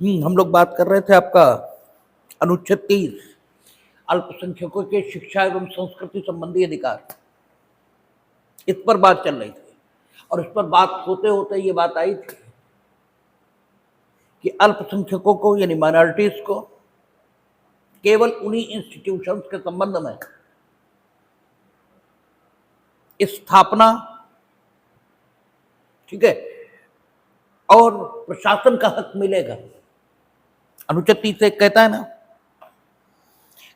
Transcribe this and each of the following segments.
हम लोग बात कर रहे थे आपका अनुच्छेद 30 अल्पसंख्यकों के शिक्षा एवं संस्कृति संबंधी अधिकार, इस पर बात चल रही थी। और इस पर बात होते होते ये बात आई थी कि अल्पसंख्यकों को यानी माइनॉरिटीज को केवल उन्हीं इंस्टीट्यूशंस के संबंध में स्थापना, ठीक है, और प्रशासन का हक मिलेगा। अनुच्छेद 30 से कहता है ना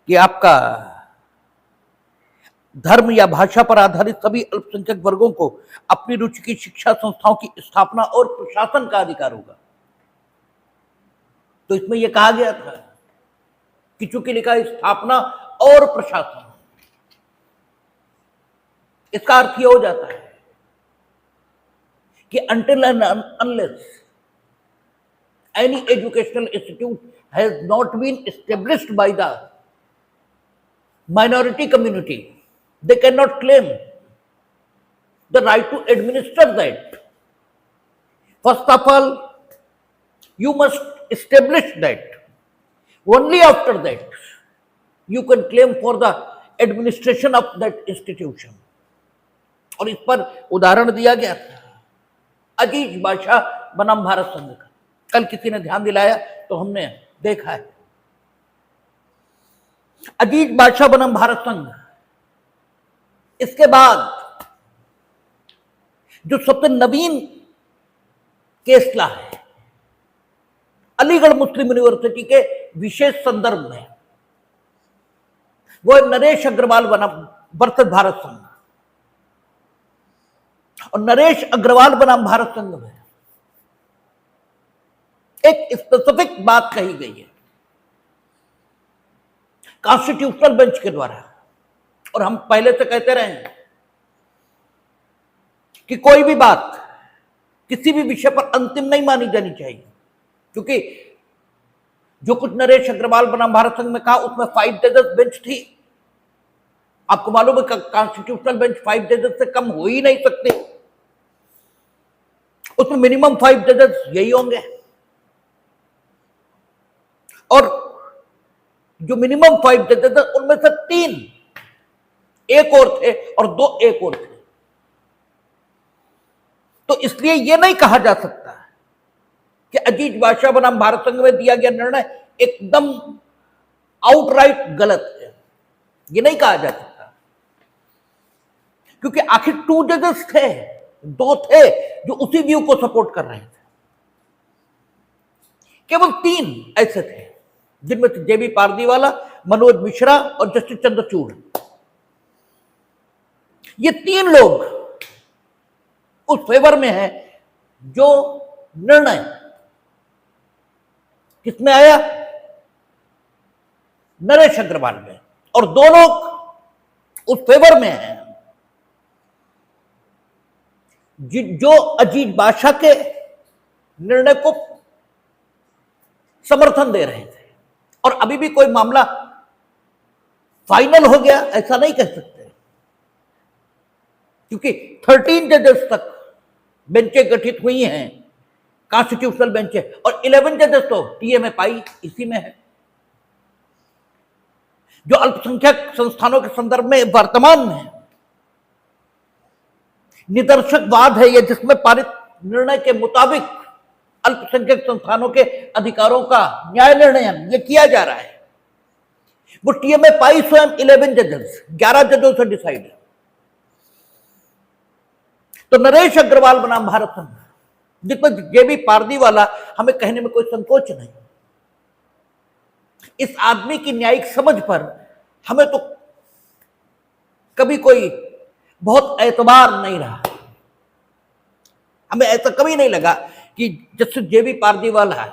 कि आपका धर्म या भाषा पर आधारित सभी अल्पसंख्यक वर्गों को अपनी रुचि की शिक्षा संस्थाओं की स्थापना और प्रशासन का अधिकार होगा। तो इसमें यह कहा गया था कि चूंकि लिखा स्थापना और प्रशासन, इसका अर्थ यह हो जाता है कि until and unless any educational institute has not been established by the minority community, they cannot claim the right to administer that. First of all, you must establish that. Only after that, you can claim for the administration of that institution. और इस पर उदाहरण दिया गया था अजीज बादशाह बनाम भारत संघ का। कल किसी ने ध्यान दिलाया तो हमने देखा है अजीज बादशाह बनाम भारत संघ। इसके बाद जो सबसे नवीन केस ला है अलीगढ़ मुस्लिम यूनिवर्सिटी के विशेष संदर्भ में, वो नरेश अग्रवाल बनाम वर्सेस भारत संघ। और नरेश अग्रवाल बनाम भारत संघ में एक स्पेसिफिक बात कही गई है कॉन्स्टिट्यूशनल बेंच के द्वारा, और हम पहले से कहते रहे हैं कि कोई भी बात किसी भी विषय पर अंतिम नहीं मानी जानी चाहिए, क्योंकि जो कुछ नरेश अग्रवाल बनाम भारत संघ में कहा उसमें 5 जजेस बेंच थी। आपको मालूम है कॉन्स्टिट्यूशनल बेंच 5 जजेस से कम हो ही नहीं सकते, उसमें मिनिमम 5 जजेस यही होंगे। और जो मिनिमम 5 जजेस है उनमें से 3 एक और थे और 2 एक और थे। तो इसलिए यह नहीं कहा जा सकता कि अजीज बादशाह बनाम भारत संघ में दिया गया निर्णय एकदम आउटराइट गलत है, यह नहीं कहा जा सकता, क्योंकि आखिर 2 जजेस थे, 2 थे जो उसी व्यू को सपोर्ट कर रहे थे। केवल 3 ऐसे थे जिनमें से जेबी पारदीवाला, मनोज मिश्रा और जस्टिस चंद्रचूड़। ये 3 लोग उस फेवर में हैं जो निर्णय किसमें आया, नरेश अग्रवाल में, और 2 लोग उस फेवर में हैं जो अजीज बादशाह के निर्णय को समर्थन दे रहे थे। और अभी भी कोई मामला फाइनल हो गया ऐसा नहीं कह सकते, क्योंकि 13 जजेस तक बेंचें गठित हुई हैं, कॉन्स्टिट्यूशनल बेंच है, और 11 जजेस तो टीएमए इसी में है। जो अल्पसंख्यक संस्थानों के संदर्भ में वर्तमान में निदर्शकवाद है, यह जिसमें पारित निर्णय के मुताबिक अल्पसंख्यक संस्थानों के अधिकारों का न्याय निर्णय यह किया जा रहा है, वो टीएमए स्वयं 11 जजेस 11 जजों से डिसाइड है। तो नरेश अग्रवाल बनाम भारत संघ, जिसमें जेबी पारदीवाला, हमें कहने में कोई संकोच नहीं। इस आदमी की न्यायिक समझ पर हमें तो कभी कोई बहुत एतबार नहीं रहा। हमें ऐसा कभी नहीं लगा कि जस्टिस जेबी पारदीवाला है,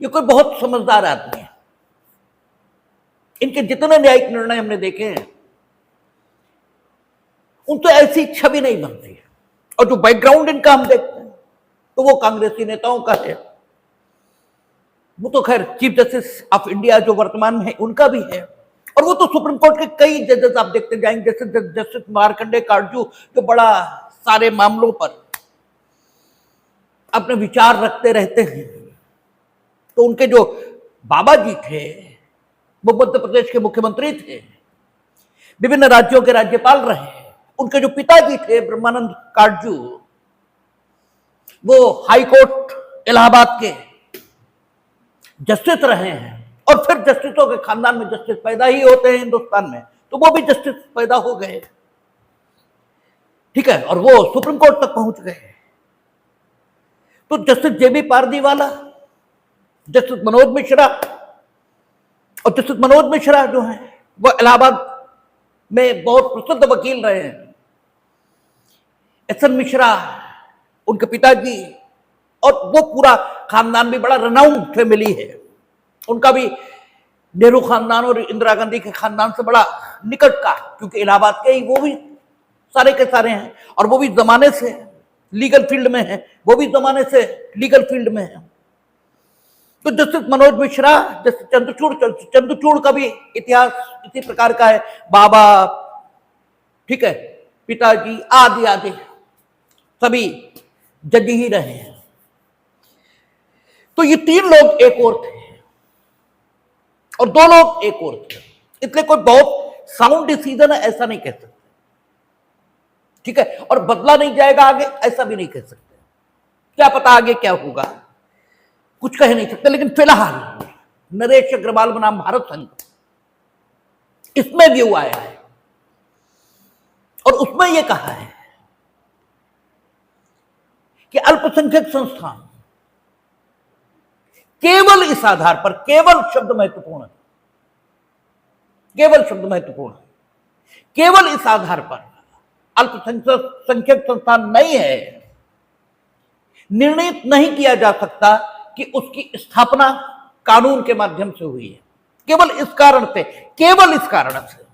ये कोई बहुत समझदार आदमी है। इनके जितने न्यायिक निर्णय हमने देखे हैं उनसे ऐसी छवि नहीं बनती है। और जो बैकग्राउंड इनका हम देखते हैं तो वो कांग्रेसी नेताओं का है, वो तो खैर चीफ जस्टिस ऑफ इंडिया जो वर्तमान में है उनका भी है, और वो तो सुप्रीम कोर्ट के कई जजेस आप देखते जाएंगे, जैसे जस्टिस मार्कंडे काटजू जो बड़ा सारे मामलों पर अपने विचार रखते रहते हैं। तो उनके जो बाबा जी थे वो मध्य प्रदेश के मुख्यमंत्री थे, विभिन्न राज्यों के राज्यपाल रहे। उनके जो पिताजी थे ब्रह्मानंद काटजू, वो हाई कोर्ट इलाहाबाद के जस्टिस रहे हैं, और फिर जस्टिसों के खानदान में जस्टिस पैदा ही होते हैं हिंदुस्तान में, तो वो भी जस्टिस पैदा हो गए, ठीक है, और वो सुप्रीम कोर्ट तक पहुंच गए। तो जस्टिस जेबी पारदीवाला, जस्टिस मनोज मिश्रा, और जस्टिस मनोज मिश्रा जो हैं वो इलाहाबाद में बहुत प्रसिद्ध वकील रहे हैं। एस.एन. मिश्रा उनके पिताजी, और वो पूरा खानदान भी बड़ा रेनाउंड फैमिली है। उनका भी नेहरू खानदान और इंदिरा गांधी के खानदान से बड़ा निकट का, क्योंकि इलाहाबाद के ही वो भी सारे के सारे हैं, और वो भी जमाने से लीगल फील्ड में है, वो भी जमाने से लीगल फील्ड में है। तो जस्टिस मनोज मिश्रा, जस्टिस चंद्रचूड़ का भी इतिहास इसी प्रकार का है, बाबा, ठीक है, पिताजी आदि आदि सभी जज ही रहे हैं। तो ये 3 लोग एक और थे और 2 लोग एक और थे, इसलिए कोई बहुत साउंड डिसीजन है ऐसा नहीं कह सकते, ठीक है, और बदला नहीं जाएगा आगे ऐसा भी नहीं कह सकते। क्या पता आगे क्या होगा, कुछ कह नहीं सकते। लेकिन फिलहाल नरेश अग्रवाल बनाम भारत संघ, इसमें व्यू आया है और उसमें यह कहा है कि अल्पसंख्यक संस्थान केवल इस आधार पर, केवल शब्द महत्वपूर्ण है, केवल शब्द महत्वपूर्ण है, केवल इस आधार पर अल्पसंख्यक संस्थान नहीं है, निर्णित नहीं किया जा सकता कि उसकी स्थापना कानून के माध्यम से हुई है। केवल इस कारण से, केवल इस कारण से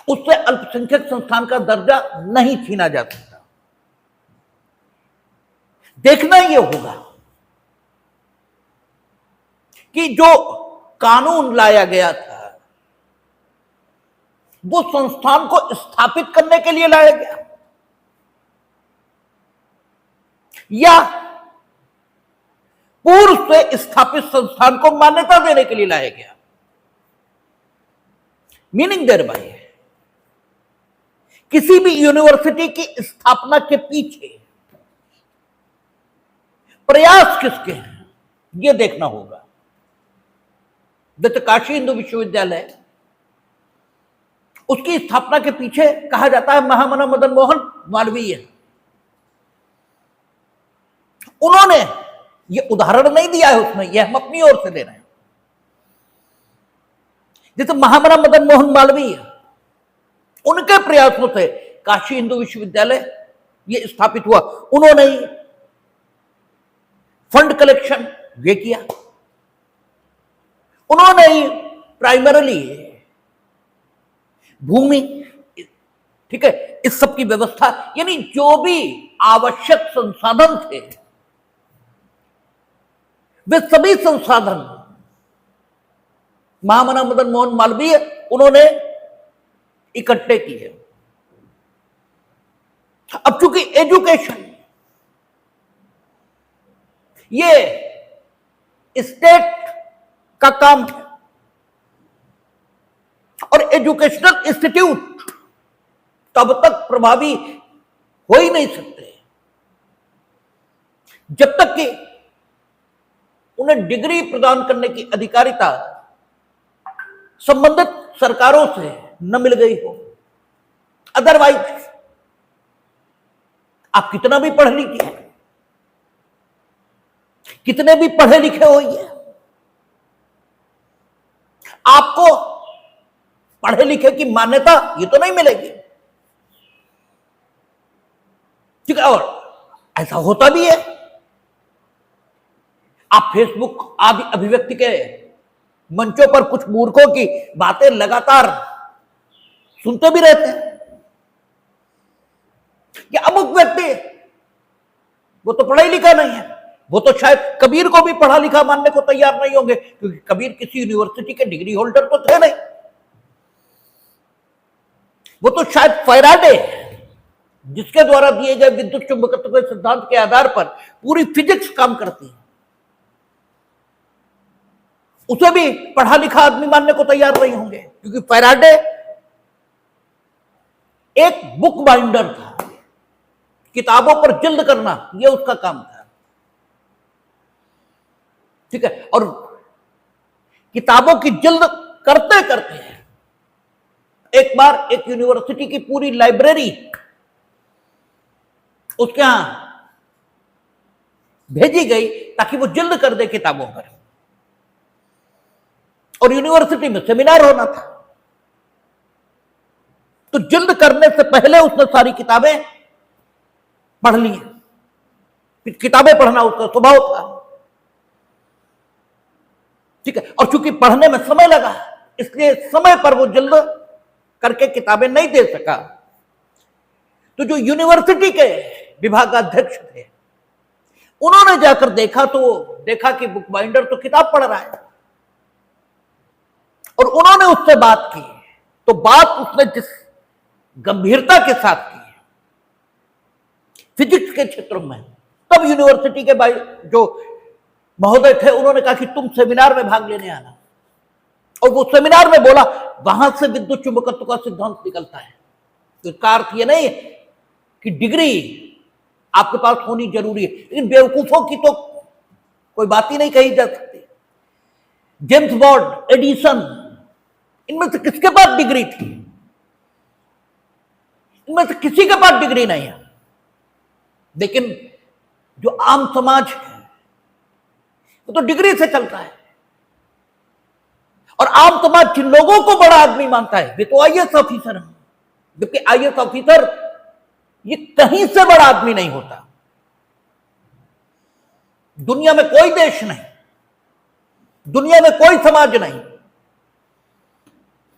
उससे अल्पसंख्यक संस्थान का दर्जा नहीं छीना जा सकता। देखना यह होगा कि जो कानून लाया गया था वो संस्थान को स्थापित करने के लिए लाया गया या पूर्व से स्थापित संस्थान को मान्यता देने के लिए लाया गया। मीनिंग देयर बाय, किसी भी यूनिवर्सिटी की स्थापना के पीछे प्रयास किसके हैं यह देखना होगा। जैसे काशी हिंदू विश्वविद्यालय, उसकी स्थापना के पीछे कहा जाता है महामना मदन मोहन मालवीय। उन्होंने ये उदाहरण नहीं दिया है उसमें, यह हम अपनी ओर से दे रहे हैं। जैसे महामना मदन मोहन मालवीय, उनके प्रयासों से काशी हिंदू विश्वविद्यालय ये स्थापित हुआ। उन्होंने ही फंड कलेक्शन ये किया, उन्होंने ही प्राइमरली भूमि, ठीक है, इस सब की व्यवस्था, यानी जो भी आवश्यक संसाधन थे वे सभी संसाधन महामना मदन मोहन मालवीय उन्होंने इकट्ठे किए। अब चूंकि एजुकेशन ये स्टेट का काम है और एजुकेशनल इंस्टीट्यूट तब तक प्रभावी हो ही नहीं सकते जब तक कि उन्हें डिग्री प्रदान करने की अधिकारिता संबंधित सरकारों से न मिल गई हो। अदरवाइज आप कितना भी पढ़े लिखे हैं, कितने भी पढ़े लिखे होइए, आपको पढ़े लिखे की मान्यता ये तो नहीं मिलेगी, ठीक है। और ऐसा होता भी है, आप फेसबुक आदि अभिव्यक्ति के मंचों पर कुछ मूर्खों की बातें लगातार सुनते भी रहते हैं कि अमुक व्यक्ति वो तो पढ़ा ही लिखा नहीं है, वो तो शायद कबीर को भी पढ़ा लिखा मानने को तैयार नहीं होंगे, क्योंकि कबीर किसी यूनिवर्सिटी के डिग्री होल्डर तो थे नहीं। वो तो शायद फैराडे, जिसके द्वारा दिए गए विद्युत चुंबकत्व के सिद्धांत के आधार पर पूरी फिजिक्स काम करती है, उसे भी पढ़ा लिखा आदमी मानने को तैयार नहीं होंगे, क्योंकि फैराडे एक बुक बाइंडर था, किताबों पर जिल्द करना यह उसका काम था। ठीक है, और किताबों की जिल्द करते करते एक बार एक यूनिवर्सिटी की पूरी लाइब्रेरी उसके यहां भेजी गई ताकि वो जिल्द कर दे किताबों पर, और यूनिवर्सिटी में सेमिनार होना था। तो जिल्द करने से पहले उसने सारी किताबें पढ़ ली। फिर किताबें पढ़ना उसका स्वभाव था। ठीक है, और चूंकि पढ़ने में समय लगा, इसलिए समय पर वो जिल्द करके किताबें नहीं दे सका। तो जो यूनिवर्सिटी के विभागाध्यक्ष थे, उन्होंने जाकर देखा, तो देखा कि बुक बाइंडर तो किताब पढ़ रहा है, और उन्होंने उससे बात की। तो बात उसने जिस गंभीरता के साथ की फिजिक्स के क्षेत्र में, तब यूनिवर्सिटी के जो महोदय थे उन्होंने कहा कि तुम सेमिनार में भाग लेने आना। और वो सेमिनार में बोला, वहां से विद्युत चुंबकत्व का सिद्धांत निकलता है। तो इसका अर्थ ये नहीं कि डिग्री आपके पास होनी जरूरी है, लेकिन बेवकूफों की तो कोई बात ही नहीं कही जा सकती। जेम्स वॉट, एडिसन, इनमें से किसके पास डिग्री थी? इनमें से किसी के पास डिग्री नहीं है। लेकिन जो आम समाज है वो तो डिग्री से चलता है, और आम समाज जिन लोगों को बड़ा आदमी मानता है वे तो आईएएस ऑफिसर हैं, जबकि आईएएस ऑफिसर ये कहीं से बड़ा आदमी नहीं होता। दुनिया में कोई देश नहीं, दुनिया में कोई समाज नहीं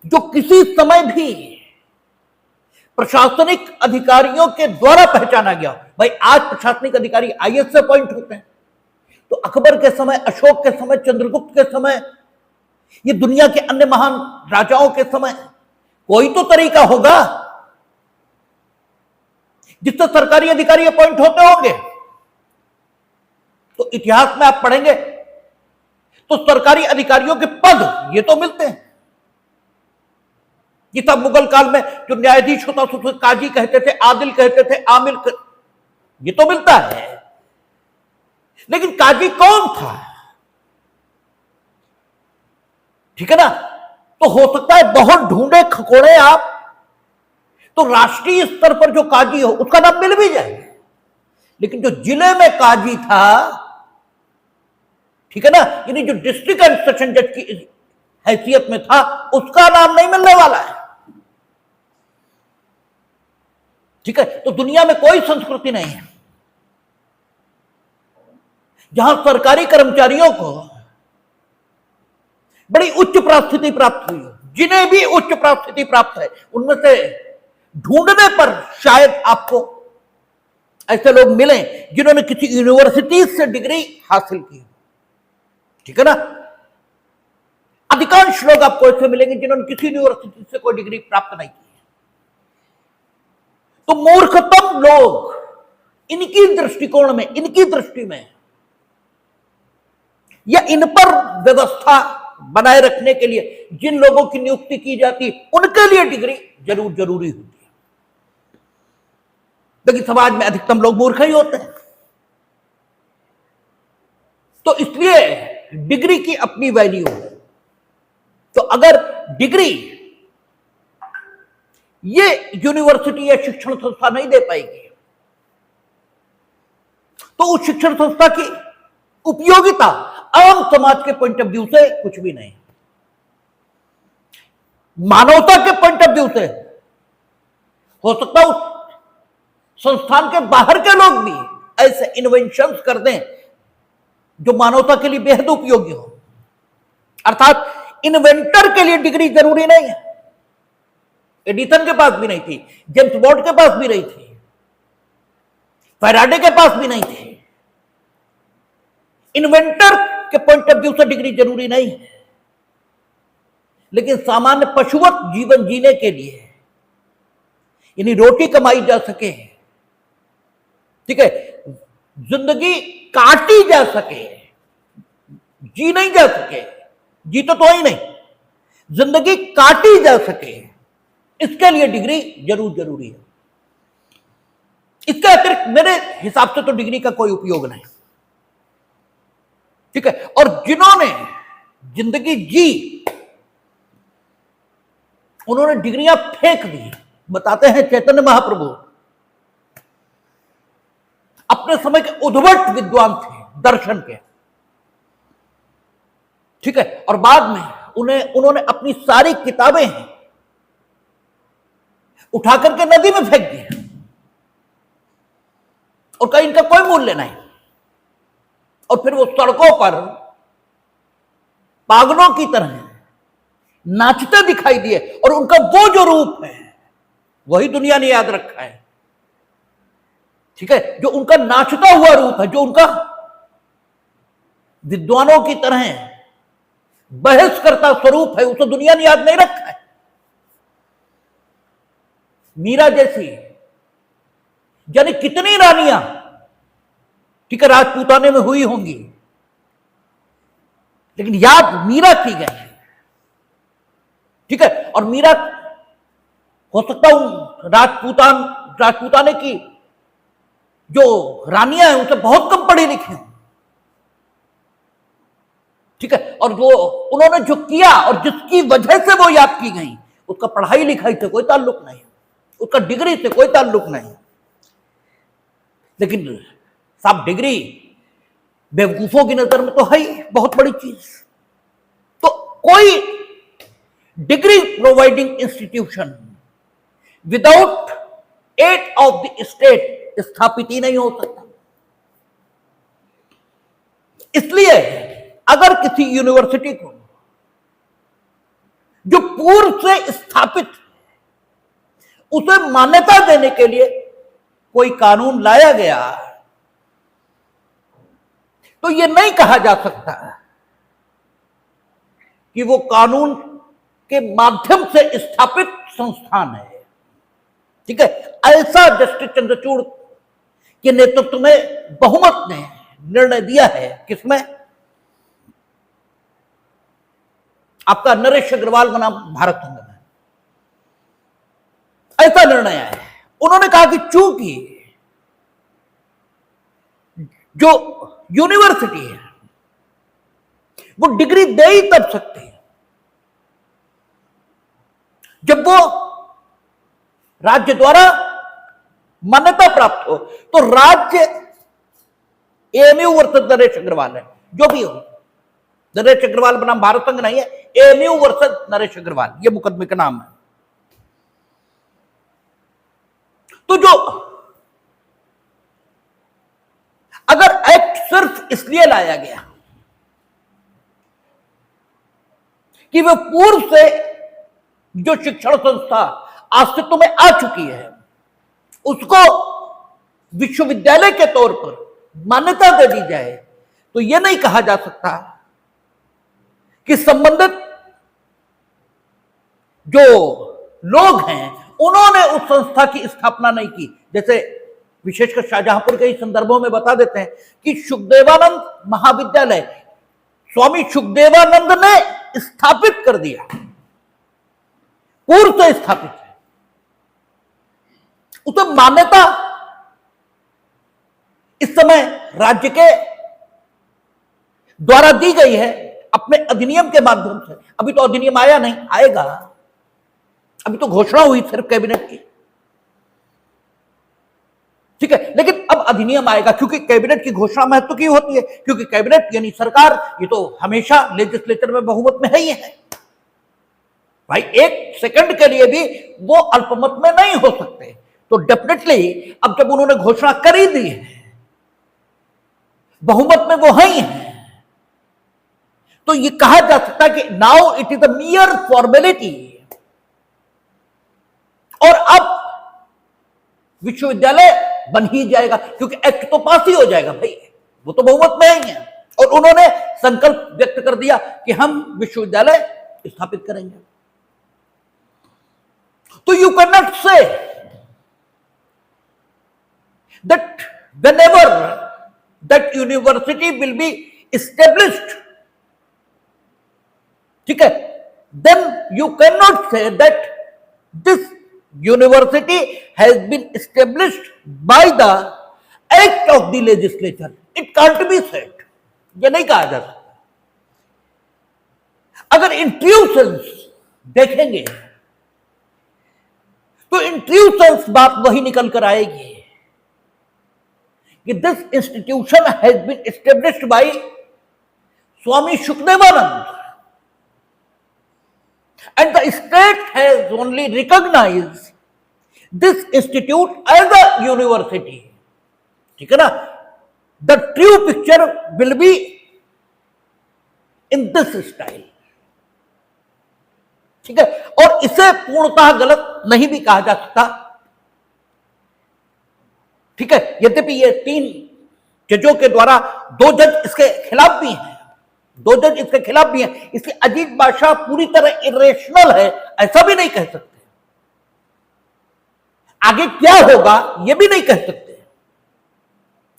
जो किसी समय भी प्रशासनिक अधिकारियों के द्वारा पहचाना गया। भाई आज प्रशासनिक अधिकारी आईएएस से अपॉइंट होते हैं, तो अकबर के समय, अशोक के समय, चंद्रगुप्त के समय, ये दुनिया के अन्य महान राजाओं के समय कोई तो तरीका होगा जिससे सरकारी अधिकारी अपॉइंट होते होंगे। तो इतिहास में आप पढ़ेंगे तो सरकारी अधिकारियों के पद ये तो मिलते हैं। ये तब मुगल काल में जो न्यायाधीश होता था उसे काजी कहते थे, आदिल कहते थे, आमिल ये तो मिलता है। लेकिन काजी कौन था? ठीक है ना? तो हो सकता है बहुत ढूंढे खकोड़े आप तो राष्ट्रीय स्तर पर जो काजी हो उसका नाम मिल भी जाए, लेकिन जो जिले में काजी था, ठीक है ना, यानी जो डिस्ट्रिक्ट एंड सेशन जज की हैसियत में था, उसका नाम नहीं मिलने वाला है। ठीक है, तो दुनिया में कोई संस्कृति नहीं है जहां सरकारी कर्मचारियों को बड़ी उच्च प्राप्ति प्राप्त हुई हो। जिन्हें भी उच्च प्राप्ति प्राप्त है उनमें से ढूंढने पर शायद आपको ऐसे लोग मिले जिन्होंने किसी यूनिवर्सिटी से डिग्री हासिल की। ठीक है ना? अधिकांश लोग आपको ऐसे मिलेंगे जिन्होंने किसी यूनिवर्सिटी से कोई डिग्री प्राप्त नहीं की। तो मूर्खतम लोग इनकी दृष्टिकोण में, इनकी दृष्टि में, या इन पर व्यवस्था बनाए रखने के लिए जिन लोगों की नियुक्ति की जाती उनके लिए डिग्री जरूरी होती है। लेकिन समाज में अधिकतम लोग मूर्ख ही होते हैं। तो इसलिए डिग्री की अपनी वैल्यू है। तो अगर डिग्री ये यूनिवर्सिटी या शिक्षण संस्था नहीं दे पाएगी तो उस शिक्षण संस्था की उपयोगिता आम समाज के पॉइंट ऑफ व्यू से कुछ भी नहीं। मानवता के पॉइंट ऑफ व्यू से हो सकता है उस संस्थान के बाहर के लोग भी ऐसे इन्वेंशंस कर दें जो मानवता के लिए बेहद उपयोगी हो। अर्थात इन्वेंटर के लिए डिग्री जरूरी नहीं है। एडिसन के पास भी नहीं थी, जेम्स वॉट के पास भी नहीं थी, फैराडे के पास भी नहीं थी। इन्वेंटर के पॉइंट ऑफ व्यू से डिग्री जरूरी नहीं है, लेकिन सामान्य पशुवत जीवन जीने के लिए, यानी रोटी कमाई जा सके, ठीक है, जिंदगी काटी जा सके, जी नहीं जा सके, जीते तो ही नहीं, जिंदगी काटी जा सके इसके लिए डिग्री जरूरी है। इसके अतिरिक्त मेरे हिसाब से तो डिग्री का कोई उपयोग नहीं, ठीक है। और जिन्होंने जिंदगी जी उन्होंने डिग्रियां फेंक दी। बताते हैं चैतन्य महाप्रभु अपने समय के उद्भट विद्वान थे दर्शन के, ठीक है, और बाद में उन्होंने अपनी सारी किताबें उठा करके नदी में फेंक दी और कहीं इनका कोई मूल्य नहीं। और फिर वो सड़कों पर पागलों की तरह नाचते दिखाई दिए और उनका वो जो रूप है वही दुनिया ने याद रखा है, ठीक है। जो उनका नाचता हुआ रूप है, जो उनका विद्वानों की तरह बहस करता स्वरूप है, उसे दुनिया ने याद नहीं रखा है। मीरा जैसी यानी कितनी रानियां, ठीक है, राजपूताने में हुई होंगी, लेकिन याद मीरा की गई, ठीक है। और मीरा हो सकता हूं राजपूताने की जो रानियां हैं उनसे बहुत कम पढ़ी लिखी हैं, ठीक है। और जो उन्होंने जो किया और जिसकी वजह से वो याद की गई, उसका पढ़ाई लिखाई से कोई ताल्लुक नहीं, उसका डिग्री से कोई ताल्लुक नहीं। लेकिन साहब डिग्री बेवकूफों की नजर में तो है ही बहुत बड़ी चीज। तो कोई degree providing institution without aid of the state स्थापित ही नहीं हो सकता। इसलिए अगर किसी यूनिवर्सिटी को जो पूर्व से स्थापित उसे मान्यता देने के लिए कोई कानून लाया गया, तो यह नहीं कहा जा सकता कि वो कानून के माध्यम से स्थापित संस्थान है, ठीक है। ऐसा जस्टिस चंद्रचूड़ के नेतृत्व में बहुमत ने निर्णय दिया है, किसमें, आपका नरेश अग्रवाल बनाम भारत संघ में ऐसा निर्णय है। उन्होंने कहा कि चूंकि जो यूनिवर्सिटी है वो डिग्री दे ही तब सकती है जब वो राज्य द्वारा मान्यता प्राप्त हो। तो राज्य एएमयू वर्सेस नरेश अग्रवाल है, जो भी हो, नरेश अग्रवाल बनाम भारत संघ नहीं है, एएमयू वर्सेस नरेश अग्रवाल, ये मुकदमे का नाम है। तो जो अगर एक्ट सिर्फ इसलिए लाया गया कि वह पूर्व से जो शिक्षण संस्था अस्तित्व में आ चुकी है उसको विश्वविद्यालय के तौर पर मान्यता दे दी जाए, तो यह नहीं कहा जा सकता कि संबंधित जो लोग हैं उन्होंने उस संस्था की स्थापना नहीं की। जैसे विशेषकर शाहजहांपुर के संदर्भों में बता देते हैं कि सुखदेवानंद महाविद्यालय स्वामी सुखदेवानंद ने स्थापित कर दिया, पूर्व से स्थापित है, उसे मान्यता इस समय राज्य के द्वारा दी गई है अपने अधिनियम के माध्यम से। अभी तो अधिनियम आया नहीं, आएगा, अभी तो घोषणा हुई सिर्फ कैबिनेट की, ठीक है। लेकिन अब अधिनियम आएगा, क्योंकि कैबिनेट की घोषणा महत्व की होती है, क्योंकि कैबिनेट यानी सरकार, ये तो हमेशा लेजिस्लेचर में बहुमत में ही है भाई, एक सेकंड के लिए भी वो अल्पमत में नहीं हो सकते। तो डेफिनेटली अब जब उन्होंने घोषणा कर ही दी है, बहुमत में वो ही है, तो ये कहा जा सकता है कि now it is a मियर formality, और अब विश्वविद्यालय बन ही जाएगा, क्योंकि एक्ट तो पास ही हो जाएगा भाई, वो तो बहुमत में ही है। और उन्होंने संकल्प व्यक्त कर दिया कि हम विश्वविद्यालय स्थापित करेंगे। तो you can not say that whenever that university will be established ठीक है, then you can not say that this university has been established by the act of the legislature. It can't be said. ये नहीं कहा जा सकता. अगर इंट्रूशंस देखेंगे तो इंट्रूशंस बात वही निकल कर आएगी कि this institution has been established by Swami Shukdevanand and the state has only recognized this institute as a university. ठीक है ना? The true picture will be in this style. ठीक है, और इसे पूर्णतः गलत नहीं भी कहा जा सकता. ठीक है, यद्यपि ये 3 जजों के द्वारा 2 जज इसके खिलाफ भी हैं, 2 जज इसके खिलाफ भी हैं, इसलिए अजीत बादशाह पूरी तरह इरेशनल है ऐसा भी नहीं कह सकते. आगे क्या होगा यह भी नहीं कह सकते,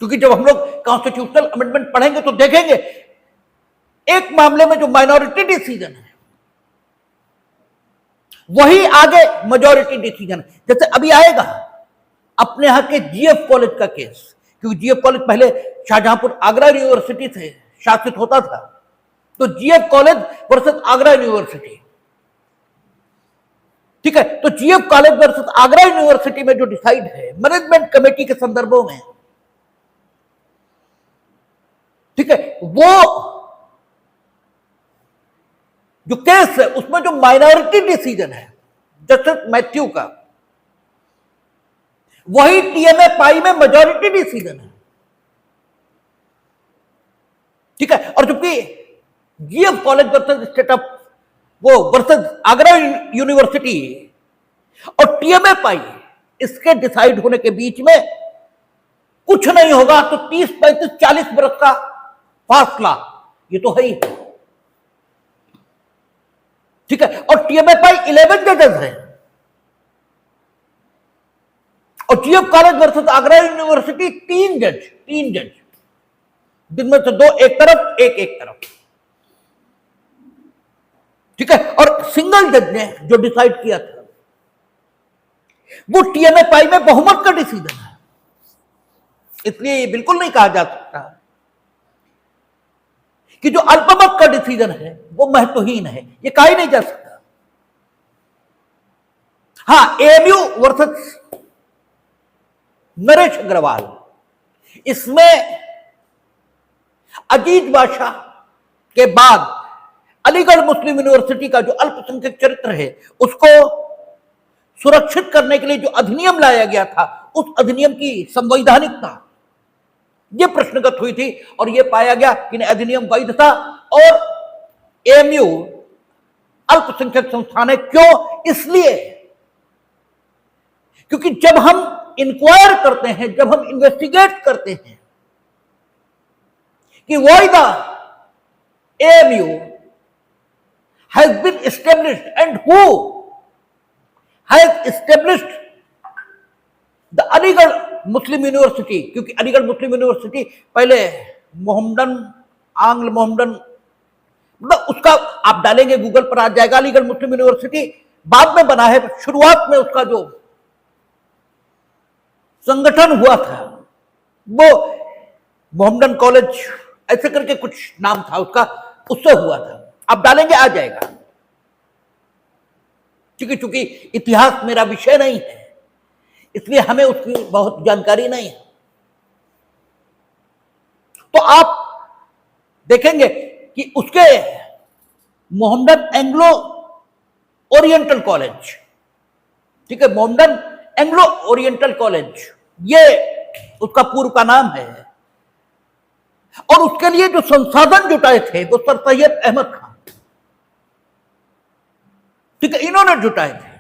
क्योंकि जब हम लोग कॉन्स्टिट्यूशनल अमेंडमेंट पढ़ेंगे तो देखेंगे एक मामले में जो माइनॉरिटी डिसीजन है वही आगे मेजॉरिटी डिसीजन है. जैसे अभी आएगा अपने यहां के जीएफ कॉलेज का केस, क्योंकि जीएफ कॉलेज पहले शाहजहांपुर आगरा यूनिवर्सिटी से शासित होता था, तो GF college versus Agra university. ठीक है, तो GF college versus Agra university में जो डिसाइड है मैनेजमेंट कमेटी के संदर्भों में, ठीक है, वो जो केस है उसमें जो माइनॉरिटी डिसीजन है जस्टिस मैथ्यू का, वही टीएमए पाई में मेजॉरिटी डिसीजन है. ठीक है, और जबकि GF college versus state of वो वर्सेस आगरा यूनिवर्सिटी और टीएमए पाई, इसके डिसाइड होने के बीच में कुछ नहीं होगा तो 30, 35, 40 बरस का फासला ये तो है ही. ठीक है, और टीएमए पाई 11 जजेस हैं और GF college versus Agra university 3 जज, जिनमें से 2 एक तरफ, एक तरफ. ठीक है, और सिंगल जज ने जो डिसाइड किया था वो टीएमए पाई में बहुमत का डिसीजन है. इसलिए ये बिल्कुल नहीं कहा जा सकता कि जो अल्पमत का डिसीजन है वो महत्वहीन है, ये कहा ही नहीं जा सकता. हां, एएमयू वर्सेस नरेश अग्रवाल, इसमें अजीत बादशाह के बाद अलीगढ़ मुस्लिम यूनिवर्सिटी का जो अल्पसंख्यक चरित्र है उसको सुरक्षित करने के लिए जो अधिनियम लाया गया था, उस अधिनियम की संवैधानिकता ये प्रश्नगत हुई थी और ये पाया गया कि अधिनियम वैध था और एएमयू अल्पसंख्यक संस्थान है. क्यों? इसलिए क्योंकि जब हम इंक्वायर करते हैं, जब हम इन्वेस्टिगेट करते हैं कि why the AMU has been established and who has established the Aligarh Muslim university, क्योंकि अलीगढ़ मुस्लिम यूनिवर्सिटी पहले आंग्ल मोहम्मडन, मतलब उसका आप डालेंगे गूगल पर आ जाएगा, अलीगढ़ मुस्लिम यूनिवर्सिटी बाद में बना है. शुरुआत में उसका जो संगठन हुआ था वो मोहम्मदन कॉलेज ऐसे करके कुछ नाम था उसका, उससे हुआ था. आप डालेंगे आ जाएगा, क्योंकि इतिहास मेरा विषय नहीं है इसलिए हमें उसकी बहुत जानकारी नहीं है. तो आप देखेंगे कि उसके मोहम्मदन एंग्लो ओरिएंटल कॉलेज, ठीक है, मोहम्मदन एंग्लो ओरिएंटल कॉलेज ये उसका पूर्व का नाम है. और उसके लिए जो संसाधन जुटाए थे वो सर सैयद अहमद खान, ठीक है, इन्होंने जुटाए थे.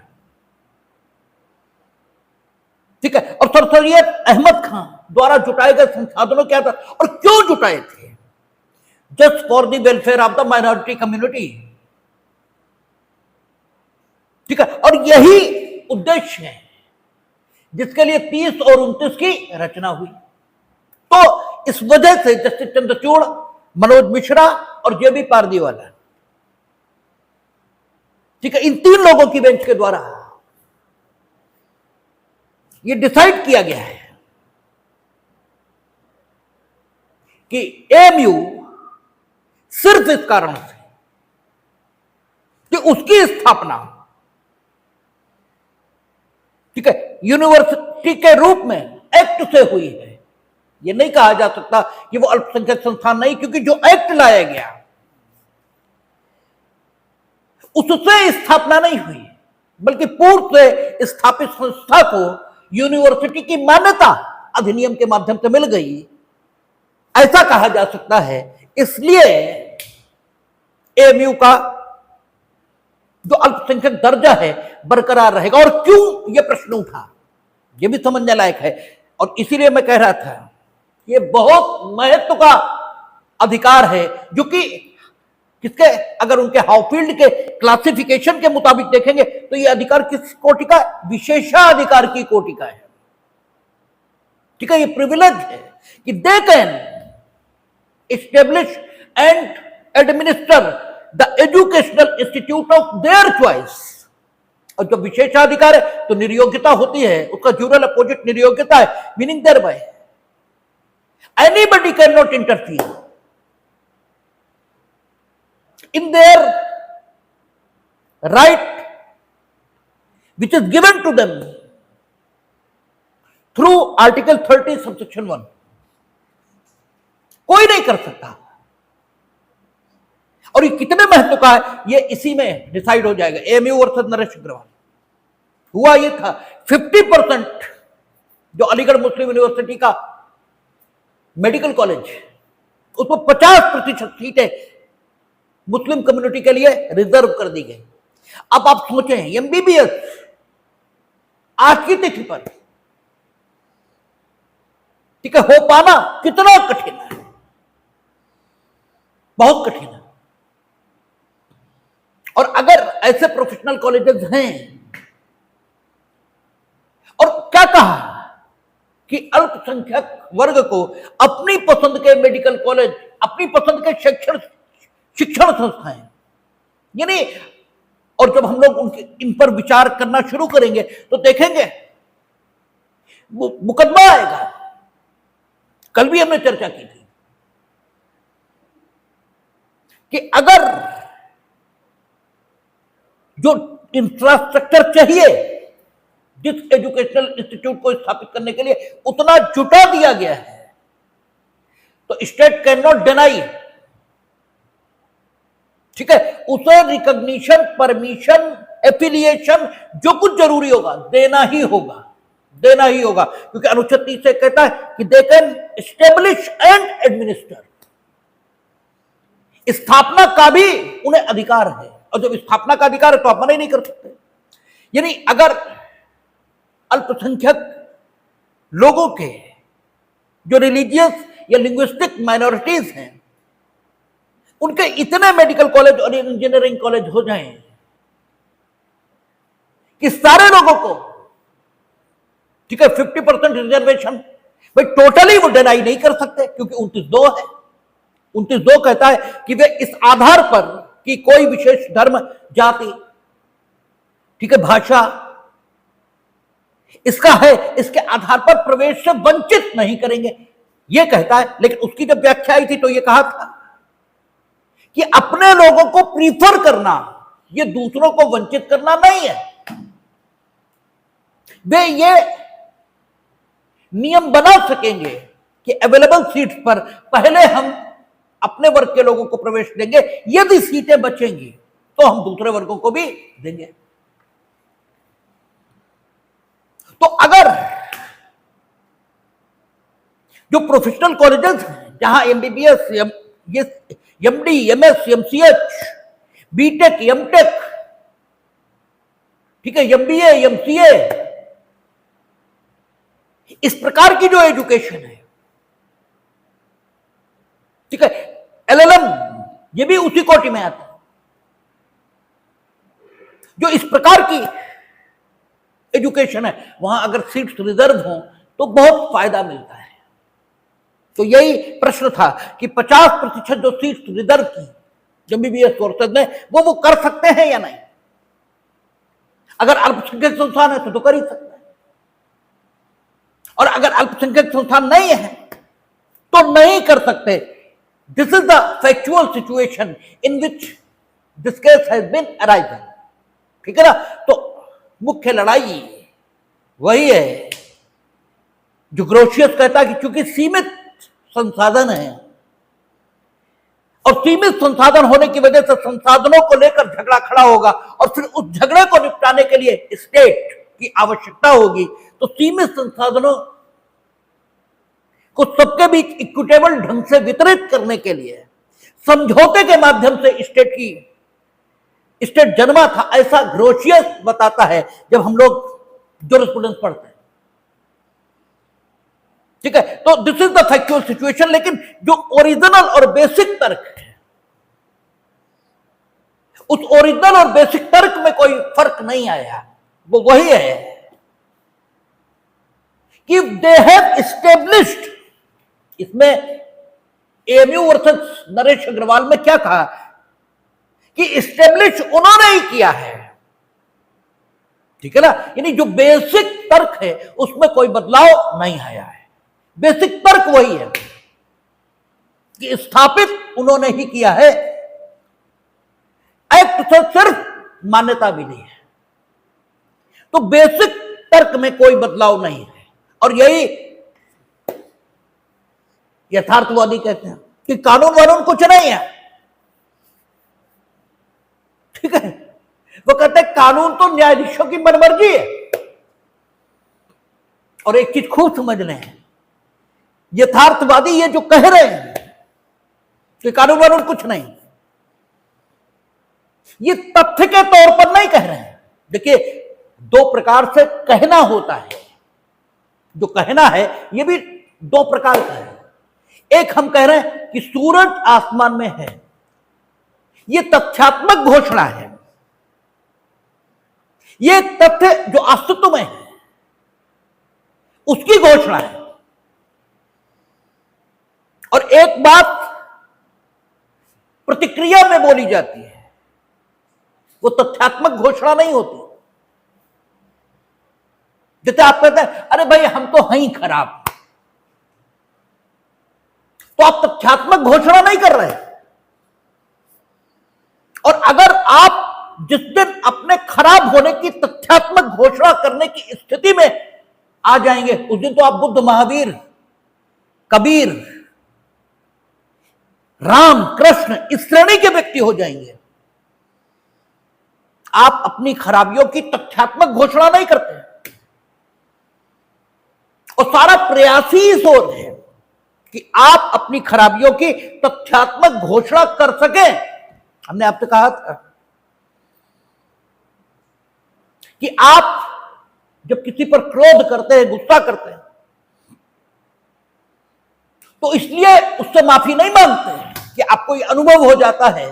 ठीक है, और सर सैयद अहमद खान द्वारा जुटाए गए संसाधनों क्या था और क्यों जुटाए थे? Just for the welfare of the minority community. ठीक है, और यही उद्देश्य है जिसके लिए 30 और 29 की रचना हुई. तो इस वजह से जस्टिस चंद्रचूड़, मनोज मिश्रा और जेबी पारदीवाला ठीक है, इन 3 लोगों की बेंच के द्वारा ये डिसाइड किया गया है कि एएमयू सिर्फ इस कारण से कि उसकी स्थापना, ठीक है, यूनिवर्सिटी के रूप में एक्ट से हुई है। यह नहीं कहा जा सकता कि वो अल्पसंख्यक संस्थान नहीं, क्योंकि जो एक्ट लाया गया उससे स्थापना नहीं हुई, बल्कि पूर्व से स्थापित संस्था को यूनिवर्सिटी की मान्यता अधिनियम के माध्यम से मिल गई, ऐसा कहा जा सकता है। इसलिए एएमयू का जो अल्पसंख्यक दर्जा है बरकरार रहेगा। और क्यों यह प्रश्न उठा, यह भी समझने लायक है, और इसीलिए मैं कह रहा था ये बहुत महत्व का अधिकार है, जो कि किसके, अगर उनके हाउफील्ड के क्लासिफिकेशन के मुताबिक देखेंगे तो यह अधिकार किस कोटि का, विशेषाधिकार की कोटि का है। ठीक है, ये प्रिविलेज है कि they can establish and administer the educational institute of their choice. और जब विशेषाधिकार है तो निर्योग्यता होती है, उसका ड्यूरल अपोजिट निर्योग्यता है, meaning thereby anybody can not interfere in their right which is given to them through article 30 subsection 1। कोई नहीं कर सकता। और ये कितने महत्व का है ये इसी में डिसाइड हो जाएगा। एएमयू वर्सेस नरेश अग्रवाल हुआ ये था, 50% जो अलीगढ़ मुस्लिम यूनिवर्सिटी का मेडिकल कॉलेज, उसमें 50% सीटें मुस्लिम कम्युनिटी के लिए रिजर्व कर दी गई। अब आप सोचें, एमबीबीएस आज की तिथि पर, ठीक है, हो पाना कितना कठिन है, बहुत कठिन है। और अगर ऐसे प्रोफेशनल कॉलेजेस हैं, और क्या कहा कि अल्पसंख्यक वर्ग को अपनी पसंद के मेडिकल कॉलेज, अपनी पसंद के शिक्षण संस्थाएं, यानी, और जब हम लोग उनके इन पर विचार करना शुरू करेंगे तो देखेंगे मुकदमा आएगा। कल भी हमने चर्चा की थी कि अगर जो इंफ्रास्ट्रक्चर चाहिए जिस एजुकेशनल इंस्टीट्यूट को स्थापित करने के लिए, उतना जुटा दिया गया है, तो स्टेट कैन नॉट डिनाई, ठीक है, उसे रिकॉग्निशन, परमिशन, एफिलिएशन, जो कुछ जरूरी होगा देना ही होगा, देना ही होगा। क्योंकि अनुच्छेद 30 से कहता है कि they can establish and administer, स्थापना का भी उन्हें अधिकार है। और जब स्थापना का अधिकार है तो आप मना ही नहीं कर सकते। यानी अगर अल्पसंख्यक लोगों के जो रिलीजियस या लिंग्विस्टिक माइनॉरिटीज हैं, उनके इतने मेडिकल कॉलेज और इंजीनियरिंग कॉलेज हो जाएं कि सारे लोगों को, ठीक है, 50% रिजर्वेशन, भाई टोटली वो डिनाई नहीं कर सकते, क्योंकि 29(2) है। 29(2) कहता है कि वे इस आधार पर कि कोई विशेष धर्म, जाति, ठीक है, भाषा इसका है, इसके आधार पर प्रवेश से वंचित नहीं करेंगे, यह कहता है। लेकिन उसकी जब व्याख्या आई थी तो यह कहा था कि अपने लोगों को प्रीफर करना, ये दूसरों को वंचित करना नहीं है। वे ये नियम बना सकेंगे कि अवेलेबल सीट्स पर पहले हम अपने वर्ग के लोगों को प्रवेश देंगे, यदि सीटें बचेंगी तो हम दूसरे वर्गों को भी देंगे। तो अगर जो प्रोफेशनल कॉलेजेस हैं, जहां MBBS, MD, MS, MCh, BTech, MTech, ठीक है, एमबीए, एमसीए, इस प्रकार की जो एजुकेशन है, ठीक है, एलएलएम, ये भी उसी कोटि में आता है। जो इस प्रकार की एजुकेशन है, वहां अगर सीट्स रिजर्व हों तो बहुत फायदा मिलता है। तो यही प्रश्न था कि 50% जो सीट्स रिजर्व की एमबीबीएस कोर्सेज में, वो कर सकते हैं या नहीं। अगर अल्पसंख्यक संस्थान है तो कर ही सकता है, और अगर अल्पसंख्यक संस्थान नहीं है तो नहीं कर सकते। This is the factual situation in which this case has been arisen. ठीक है ना? तो मुख्य लड़ाई वही है जो ग्रोशियस कहता है कि चूंकि सीमित संसाधन है और सीमित संसाधन होने की वजह से संसाधनों को लेकर झगड़ा खड़ा होगा और फिर उस झगड़े को निपटाने के लिए स्टेट की आवश्यकता होगी, तो सीमित संसाधनों को सबके बीच इक्विटेबल ढंग से वितरित करने के लिए समझौते के माध्यम से स्टेट जन्मा था, ऐसा ग्रोशियस बताता है जब हम लोग जूरिस्प्रूडेंस पढ़ते हैं। ठीक है? तो this is the factual situation. लेकिन जो ओरिजिनल और बेसिक तर्क है, उस ओरिजिनल और बेसिक तर्क में कोई फर्क नहीं आया। वो वही है कि दे हैव एस्टेब्लिश्ड, इसमें एएमयू वर्सेस नरेश अग्रवाल में क्या कहा कि एस्टेब्लिश उन्होंने ही किया है। ठीक है ना? यानी जो बेसिक तर्क है उसमें कोई बदलाव नहीं आया है। बेसिक तर्क वही है कि स्थापित उन्होंने ही किया है, एक्ट से सिर्फ मान्यता मिली है। तो बेसिक तर्क में कोई बदलाव नहीं है, और यही यथार्थवादी कहते हैं कि कानून वानून कुछ नहीं है। ठीक है? वो कहते हैं कानून तो न्यायाधीशों की मनमर्जी है। और एक चीज खूब समझ लें, यथार्थवादी ये जो कह रहे हैं कि कानून वानून कुछ नहीं, ये तथ्य के तौर पर नहीं कह रहे हैं। देखिए, दो प्रकार से कहना होता है। जो कहना है ये भी दो प्रकार का है। एक हम कह रहे हैं कि सूरज आसमान में है, ये तथ्यात्मक घोषणा है, ये तथ्य जो अस्तित्व में है उसकी घोषणा है। और एक बात प्रतिक्रिया में बोली जाती है, वो तथ्यात्मक घोषणा नहीं होती। जैसे आप कहते हैं अरे भाई हम तो हैं ही खराब, तो आप तथ्यात्मक घोषणा नहीं कर रहे। और अगर आप जिस दिन अपने खराब होने की तथ्यात्मक घोषणा करने की स्थिति में आ जाएंगे, उस दिन तो आप बुद्ध, महावीर, कबीर, राम, कृष्ण इस श्रेणी के व्यक्ति हो जाएंगे। आप अपनी खराबियों की तथ्यात्मक घोषणा नहीं करते, और सारा प्रयास ही इस ओर है कि आप अपनी खराबियों की तथ्यात्मक घोषणा कर सकें। हमने आपसे कहा था कि आप जब किसी पर क्रोध करते हैं, गुस्सा करते हैं, तो इसलिए उससे माफी नहीं मांगते हैं कि आपको ये अनुभव हो जाता है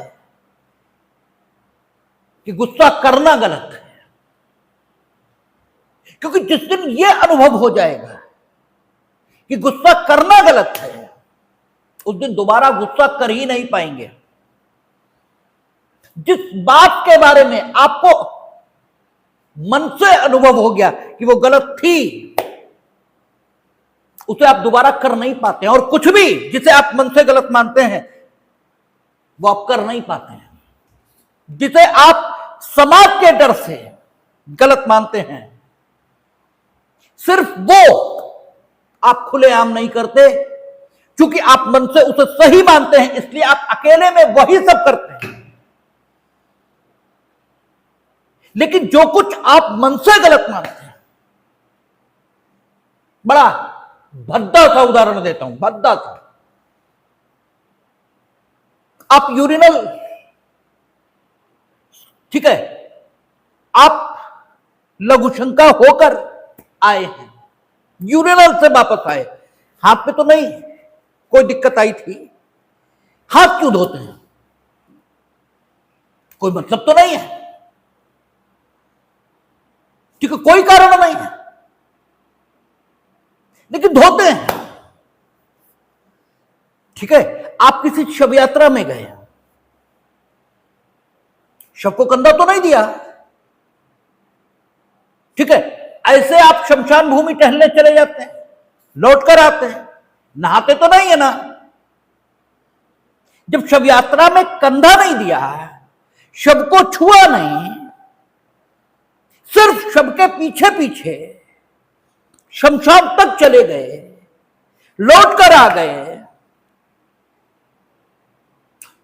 कि गुस्सा करना गलत है। क्योंकि जिस दिन ये अनुभव हो जाएगा कि गुस्सा करना गलत है, उस दिन दोबारा गुस्सा कर ही नहीं पाएंगे। जिस बात के बारे में आपको मन से अनुभव हो गया कि वो गलत थी, उसे आप दोबारा कर नहीं पाते हैं। और कुछ भी जिसे आप मन से गलत मानते हैं वो आप कर नहीं पाते हैं। जिसे आप समाज के डर से गलत मानते हैं, सिर्फ वो आप खुलेआम नहीं करते, क्योंकि आप मन से उसे सही मानते हैं, इसलिए आप अकेले में वही सब करते हैं। लेकिन जो कुछ आप मन से गलत मानते हैं, बड़ा भद्दा सा उदाहरण देता हूं, भद्दा सा। आप यूरिनल, ठीक है, आप लघुशंका होकर आए हैं, यूरिनल से वापस आए, हाथ पे तो नहीं कोई दिक्कत आई थी, हाथ क्यों धोते हैं? कोई मतलब तो नहीं है, ठीक है, कोई कारण नहीं है, लेकिन धोते हैं। ठीक है, आप किसी शव यात्रा में गए, शव को कंधा तो नहीं दिया, ठीक है, ऐसे आप शमशान भूमि टहलने चले जाते हैं, लौट कर आते हैं, नहाते तो नहीं है ना। जब शव यात्रा में कंधा नहीं दिया, शव को छुआ नहीं, सिर्फ शव के पीछे पीछे शमशान तक चले गए, लौट कर आ गए,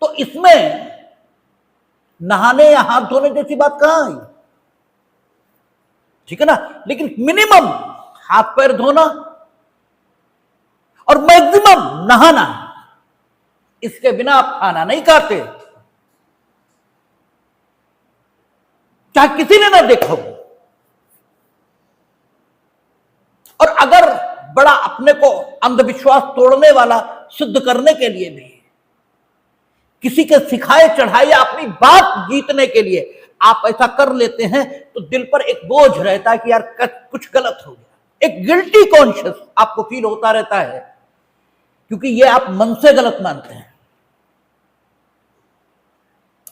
तो इसमें नहाने या हाथ धोने जैसी बात कहां आई? ठीक है ना। लेकिन मिनिमम हाथ पैर धोना और मैक्सिमम नहाना, इसके बिना आप खाना नहीं खाते, चाहे किसी ने ना देखा हो। और अगर बड़ा अपने को अंधविश्वास तोड़ने वाला सिद्ध करने के लिए भी, किसी के सिखाए चढ़ाए या अपनी बात जीतने के लिए आप ऐसा कर लेते हैं, तो दिल पर एक बोझ रहता है कि यार कुछ गलत हो गया। एक गिल्टी कॉन्शियस आपको फील होता रहता है, क्योंकि ये आप मन से गलत मानते हैं।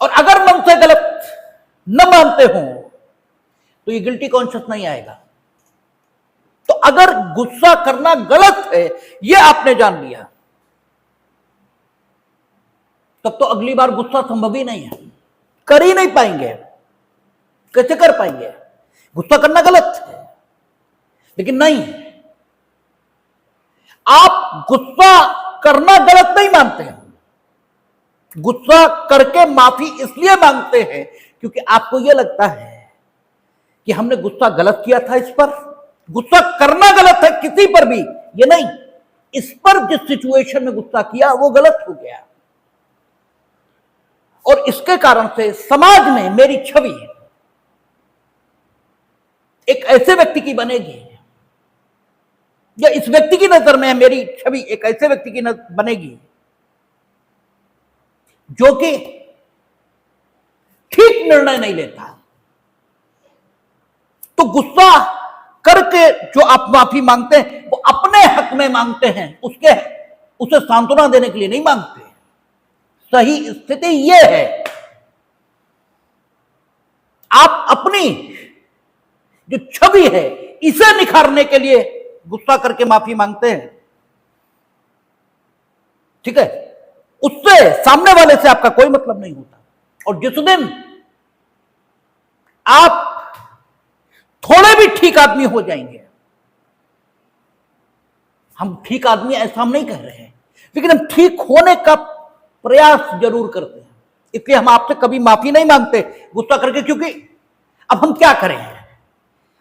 और अगर मन से गलत न मानते हो तो ये गिल्टी कॉन्शियस नहीं आएगा। तो अगर गुस्सा करना गलत है, ये आपने जान लिया, तब तो अगली बार गुस्सा संभव ही नहीं है, कर ही नहीं पाएंगे। कैसे कर पाएंगे? गुस्सा करना गलत है, लेकिन नहीं, आप गुस्सा करना गलत नहीं मानते हैं। गुस्सा करके माफी इसलिए मांगते हैं क्योंकि आपको यह लगता है कि हमने गुस्सा गलत किया था। इस पर गुस्सा करना गलत है, किसी पर भी ये नहीं, इस पर जिस सिचुएशन में गुस्सा किया वो गलत हो गया, और इसके कारण से समाज में मेरी छवि एक ऐसे व्यक्ति की बनेगी, या इस व्यक्ति की नजर में मेरी छवि एक ऐसे व्यक्ति की बनेगी जो कि ठीक निर्णय नहीं लेता। तो गुस्सा करके जो आप माफी मांगते हैं वो अपने हक में मांगते हैं, उसे सांत्वना देने के लिए नहीं मांगते। सही स्थिति यह है, आप अपनी जो छवि है इसे निखारने के लिए गुस्सा करके माफी मांगते हैं। ठीक है, उससे सामने वाले से आपका कोई मतलब नहीं होता। और जिस दिन आप थोड़े भी ठीक आदमी हो जाएंगे, हम ठीक आदमी ऐसा हम नहीं कह रहे हैं, लेकिन हम ठीक होने का प्रयास जरूर करते हैं। इसलिए हम आपसे कभी माफी नहीं मांगते गुस्सा करके, क्योंकि अब हम क्या करें?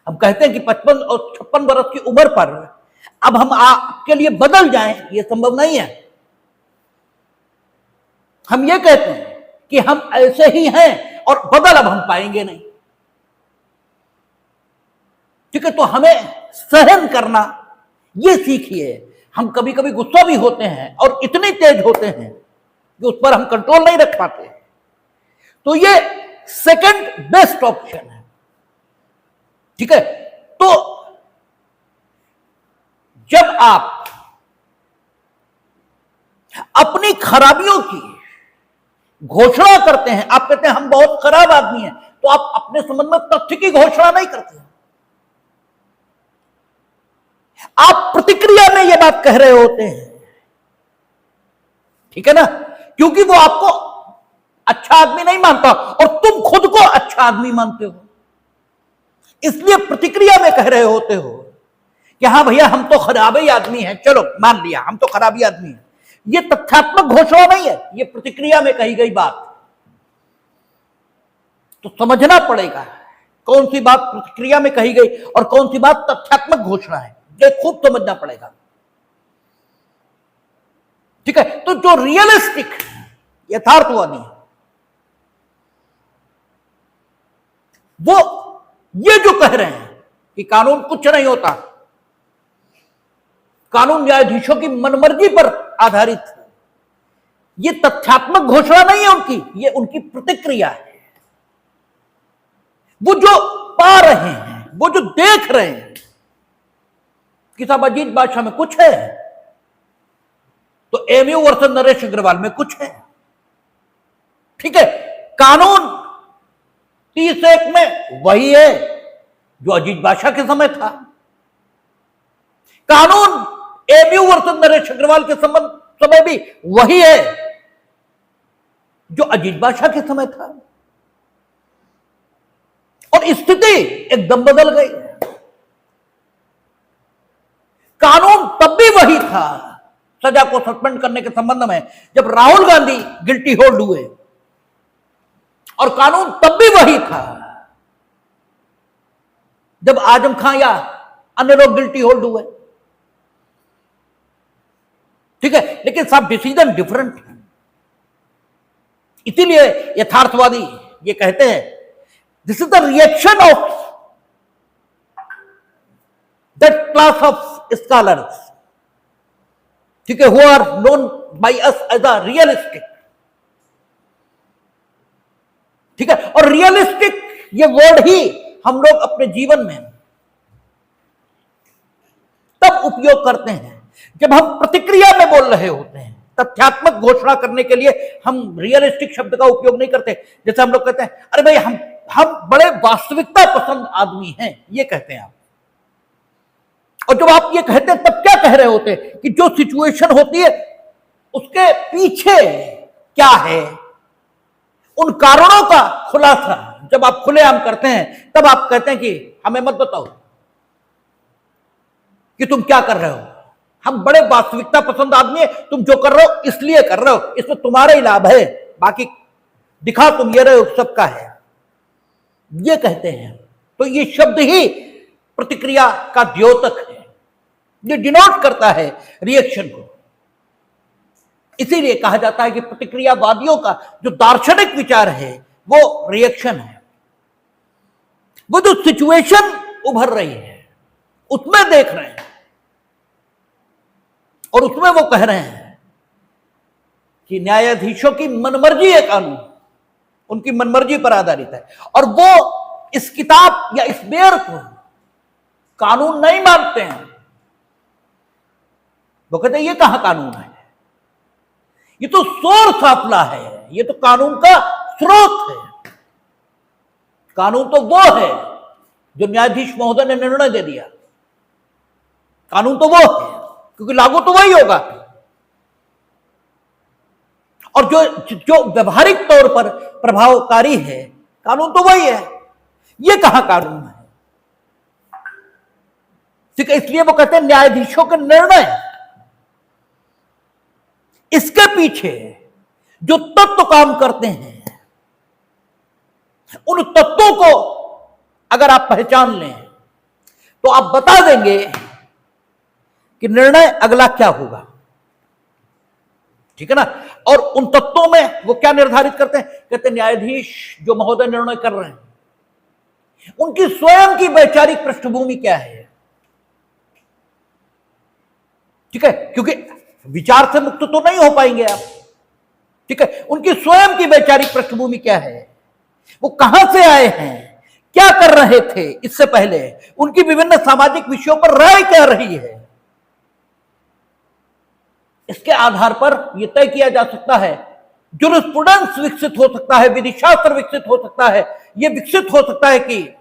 हम कहते हैं कि 55 और 56 वर्ष की उम्र पर अब हम आपके लिए बदल जाएं, ये संभव नहीं है। हम ये कहते हैं कि हम ऐसे ही हैं और बदल अब हम पाएंगे नहीं। ठीक है, तो हमें सहन करना ये सीखिए। हम कभी कभी गुस्सा भी होते हैं और इतने तेज होते हैं कि उस पर हम कंट्रोल नहीं रख पाते, तो ये सेकंड बेस्ट ऑप्शन है। ठीक है, तो जब आप अपनी खराबियों की घोषणा करते हैं, आप कहते हैं हम बहुत खराब आदमी हैं, तो आप अपने संबंध में तथ्य की घोषणा नहीं करते, आप प्रतिक्रिया में यह बात कह रहे होते हैं। ठीक है ना, क्योंकि वो आपको अच्छा आदमी नहीं मानता और तुम खुद को अच्छा आदमी मानते हो, इसलिए प्रतिक्रिया में कह रहे होते हो कि हाँ भैया हम तो खराब ही आदमी हैं, चलो मान लिया हम तो खराब ही आदमी हैं। ये तथ्यात्मक घोषणा नहीं है, ये प्रतिक्रिया में कही गई बात। तो समझना पड़ेगा कौन सी बात प्रतिक्रिया में कही गई और कौन सी बात तथ्यात्मक घोषणा है, ये खूब समझना पड़ेगा। ठीक है, तो जो रियलिस्टिक यथार्थवादी है वो ये जो कह रहे हैं कि कानून कुछ नहीं होता, कानून न्यायाधीशों की मनमर्जी पर आधारित है, ये तथ्यात्मक घोषणा नहीं है उनकी, ये उनकी प्रतिक्रिया है। वो जो पा रहे हैं, वो जो देख रहे हैं, कि साहब अजीत बादशाह में कुछ है तो एमयू वर्सेस नरेश अग्रवाल में कुछ है। ठीक है, कानून 30 एक में वही है जो अजीज बादशाह के समय था। कानून एमयू वर्सेस नरेश अग्रवाल के समय भी वही है जो अजीज बादशाह के समय था, और स्थिति एकदम बदल गई। कानून तब भी वही था सजा को सस्पेंड करने के संबंध में जब राहुल गांधी गिल्टी होल्ड हुए, और कानून तब भी वही था जब आजम खान या अन्य लोग गिल्टी होल्ड हुए। ठीक है, लेकिन सब डिसीजन डिफरेंट है। इसीलिए यथार्थवादी ये कहते हैं this is the reaction of that class of scholars, ठीक है, who are known by us as a realistic. ठीक है, और रियलिस्टिक ये वर्ड ही हम लोग अपने जीवन में तब उपयोग करते हैं जब हम प्रतिक्रिया में बोल रहे होते हैं। तथ्यात्मक घोषणा करने के लिए हम रियलिस्टिक शब्द का उपयोग नहीं करते। जैसे हम लोग कहते हैं अरे भाई हम बड़े वास्तविकता पसंद आदमी हैं, ये कहते हैं आप। और जब आप ये कहते हैं तब क्या कह रहे होते हैं कि जो सिचुएशन होती है उसके पीछे क्या है, उन कारणों का खुलासा जब आप खुलेआम करते हैं तब आप कहते हैं कि हमें मत बताओ कि तुम क्या कर रहे हो, हम बड़े वास्तविकता पसंद आदमी है, तुम जो कर रहे हो इसलिए कर रहे हो, इसमें तुम्हारा ही लाभ है, बाकी दिखा तुम ये रहे हो सबका है, ये कहते हैं। तो ये शब्द ही प्रतिक्रिया का द्योतक है, ये डिनोट करता है रिएक्शन को। इसीलिए कहा जाता है कि प्रतिक्रियावादियों का जो दार्शनिक विचार है वो रिएक्शन है। वो जो सिचुएशन उभर रही है उसमें देख रहे हैं और उसमें वो कह रहे हैं कि न्यायाधीशों की मनमर्जी है कानून, उनकी मनमर्जी पर आधारित है, और वो इस किताब या इस बेर को कानून नहीं मानते हैं। वो कहते हैं ये कहां कानून है, ये तो सोर्स ऑफ लॉ है, ये तो कानून का स्रोत है। कानून तो वो है जो न्यायाधीश महोदय ने निर्णय दे दिया, कानून तो वो है क्योंकि लागू तो वही होगा। और जो व्यवहारिक तौर पर प्रभावकारी है कानून तो वही है, ये कहां कानून है। ठीक है, इसलिए वो कहते हैं न्यायाधीशों के निर्णय, इसके पीछे जो तत्व काम करते हैं उन तत्वों को अगर आप पहचान लें तो आप बता देंगे कि निर्णय अगला क्या होगा। ठीक है ना, और उन तत्वों में वो क्या निर्धारित करते हैं, कहते हैं न्यायाधीश जो महोदय निर्णय कर रहे हैं उनकी स्वयं की वैचारिक पृष्ठभूमि क्या है। ठीक है, क्योंकि विचार से मुक्त तो नहीं हो पाएंगे आप। ठीक है, उनकी स्वयं की वैचारिक पृष्ठभूमि क्या है, वो कहां से आए हैं, क्या कर रहे थे इससे पहले, उनकी विभिन्न सामाजिक विषयों पर राय क्या रही है, इसके आधार पर यह तय किया जा सकता है। जुरिस्प्रूडेंस विकसित हो सकता है, विधि शास्त्र विकसित हो सकता है, यह विकसित हो सकता है कि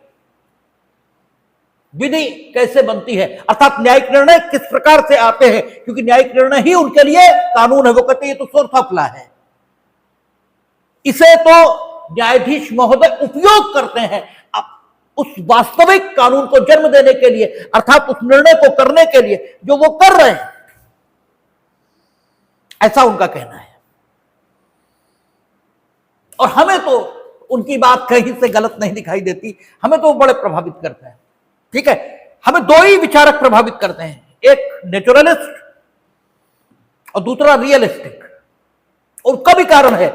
विधि कैसे बनती है, अर्थात न्यायिक निर्णय किस प्रकार से आते हैं, क्योंकि न्यायिक निर्णय ही उनके लिए कानून है। वो कहते हैं ये तो सोर्स ऑफ लॉ है, इसे तो न्यायाधीश महोदय उपयोग करते हैं उस वास्तविक कानून को जन्म देने के लिए, अर्थात उस निर्णय को करने के लिए जो वो कर रहे हैं, ऐसा उनका कहना है। और हमें तो उनकी बात कहीं से गलत नहीं दिखाई देती, हमें तो बड़े प्रभावित करते हैं। ठीक है, हमें दो ही विचारक प्रभावित करते हैं, एक नेचुरलिस्ट और दूसरा रियलिस्टिक। और उसका भी कारण है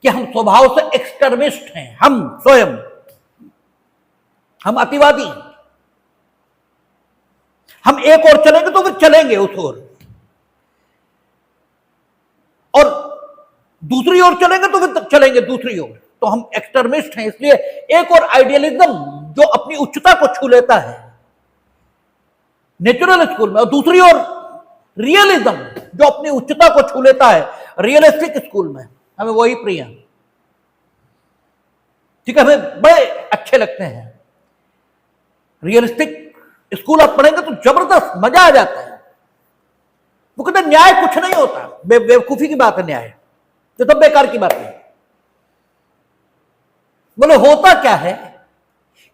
कि हम स्वभाव से एक्सट्रीमिस्ट हैं, हम स्वयं, हम अतिवादी। हम एक और चलेंगे तो फिर चलेंगे उस ओर, और दूसरी ओर चलेंगे तो फिर चलेंगे दूसरी ओर। तो हम एक्सट्रीमिस्ट हैं, इसलिए एक और आइडियलिज्म जो अपनी उच्चता को छू लेता है नेचुरल स्कूल में, और दूसरी ओर रियलिज्म जो अपनी उच्चता को छू लेता है रियलिस्टिक स्कूल में, हमें वही प्रिय है। ठीक है, हमें बड़े अच्छे लगते हैं। रियलिस्टिक स्कूल आप पढ़ेंगे तो जबरदस्त मजा आ जाता है। वो कहते न्याय कुछ नहीं होता, बेवकूफी की बात है न्याय, तो तब बेकार की बात है। बोले होता क्या है,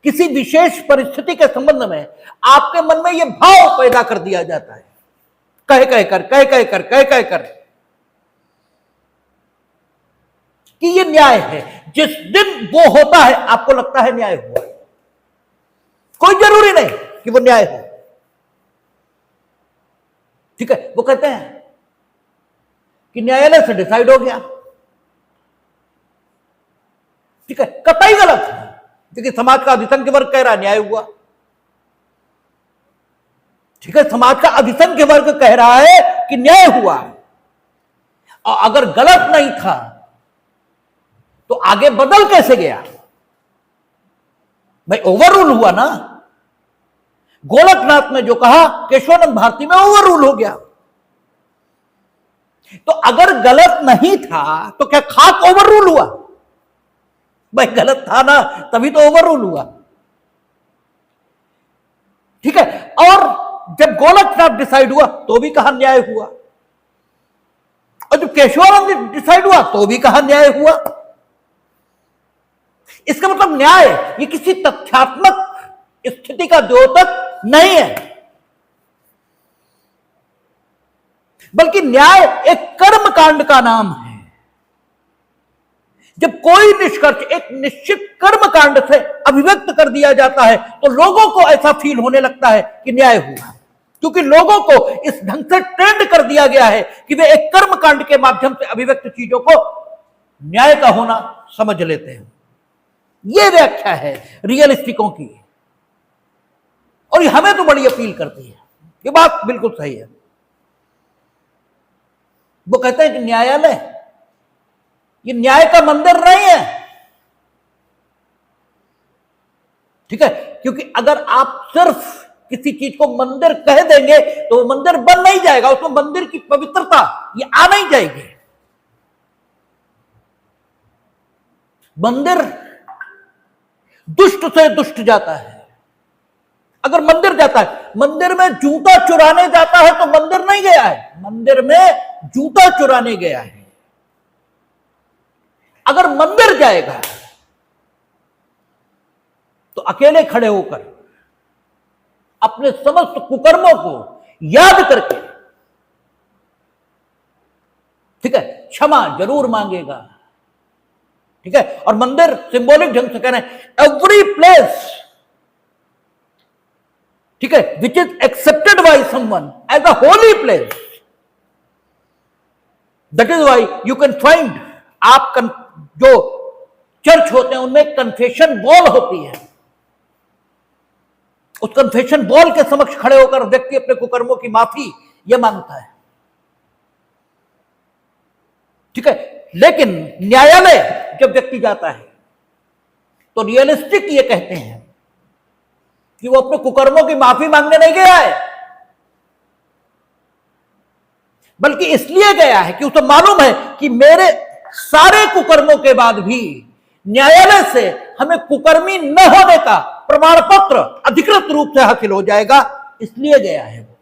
किसी विशेष परिस्थिति के संबंध में आपके मन में यह भाव पैदा कर दिया जाता है, कह कह कर कि यह न्याय है। जिस दिन वो होता है आपको लगता है न्याय हुआ, कोई जरूरी नहीं कि वो न्याय हो। ठीक है, वो कहते हैं कि न्यायालय से डिसाइड हो गया, ठीक है, कतई गलत है, क्योंकि समाज का अधिसंख्य वर्ग कह रहा न्याय हुआ। ठीक है, समाज का अधिसंख्य वर्ग कह रहा है कि न्याय हुआ, और अगर गलत नहीं था तो आगे बदल कैसे गया भाई? ओवररूल हुआ ना। गोलकनाथ ने जो कहा केशवानंद भारती में ओवररूल हो गया। तो अगर गलत नहीं था तो क्या खाक ओवररूल हुआ? भाई गलत था ना, तभी तो ओवररूल हुआ। ठीक है, और जब गोलकनाथ डिसाइड हुआ तो भी कहा न्याय हुआ, और जब केशवानंद डिसाइड हुआ तो भी कहा न्याय हुआ। इसका मतलब न्याय ये किसी तथ्यात्मक स्थिति का द्योतक नहीं है, बल्कि न्याय एक कर्म कांड का नाम है। जब कोई निष्कर्ष एक निश्चित कर्म कांड से अभिव्यक्त कर दिया जाता है तो लोगों को ऐसा फील होने लगता है कि न्याय हुआ, क्योंकि लोगों को इस ढंग से ट्रेंड कर दिया गया है कि वे एक कर्म कांड के माध्यम से अभिव्यक्त चीजों को न्याय का होना समझ लेते हैं। यह व्याख्या है रियलिस्टिकों की, और ये हमें तो बड़ी अपील करती है। ये बात बिल्कुल सही है। वो कहते हैं कि न्यायालय ये न्याय का मंदिर नहीं है। ठीक है, क्योंकि अगर आप सिर्फ किसी चीज को मंदिर कह देंगे तो वो मंदिर बन नहीं जाएगा, उसमें मंदिर की पवित्रता ये आ नहीं जाएगी। मंदिर दुष्ट से दुष्ट जाता है। अगर मंदिर जाता है, मंदिर में जूता चुराने जाता है तो मंदिर नहीं गया है, मंदिर में जूता चुराने गया है। अगर मंदिर जाएगा तो अकेले खड़े होकर अपने समस्त कुकर्मों को याद करके, ठीक है, क्षमा जरूर मांगेगा। ठीक है, और मंदिर सिंबॉलिक ढंग से कह रहे हैं एवरी प्लेस, ठीक है, which is accepted by someone as a holy place, that is why you can find, आप जो चर्च होते हैं उनमें कन्फेशन बॉल होती है, उस कन्फेशन बॉल के समक्ष खड़े होकर व्यक्ति अपने कुकर्मों की माफी यह मांगता है। ठीक है, लेकिन न्यायालय जब व्यक्ति जाता है तो रियलिस्टिक ये कहते हैं कि वो अपने कुकर्मों की माफी मांगने नहीं गया है, बल्कि इसलिए गया है कि उसे मालूम है कि मेरे सारे कुकर्मों के बाद भी न्यायालय से हमें कुकर्मी न होने का प्रमाण पत्र अधिकृत रूप से हासिल हो जाएगा, इसलिए गया है वो।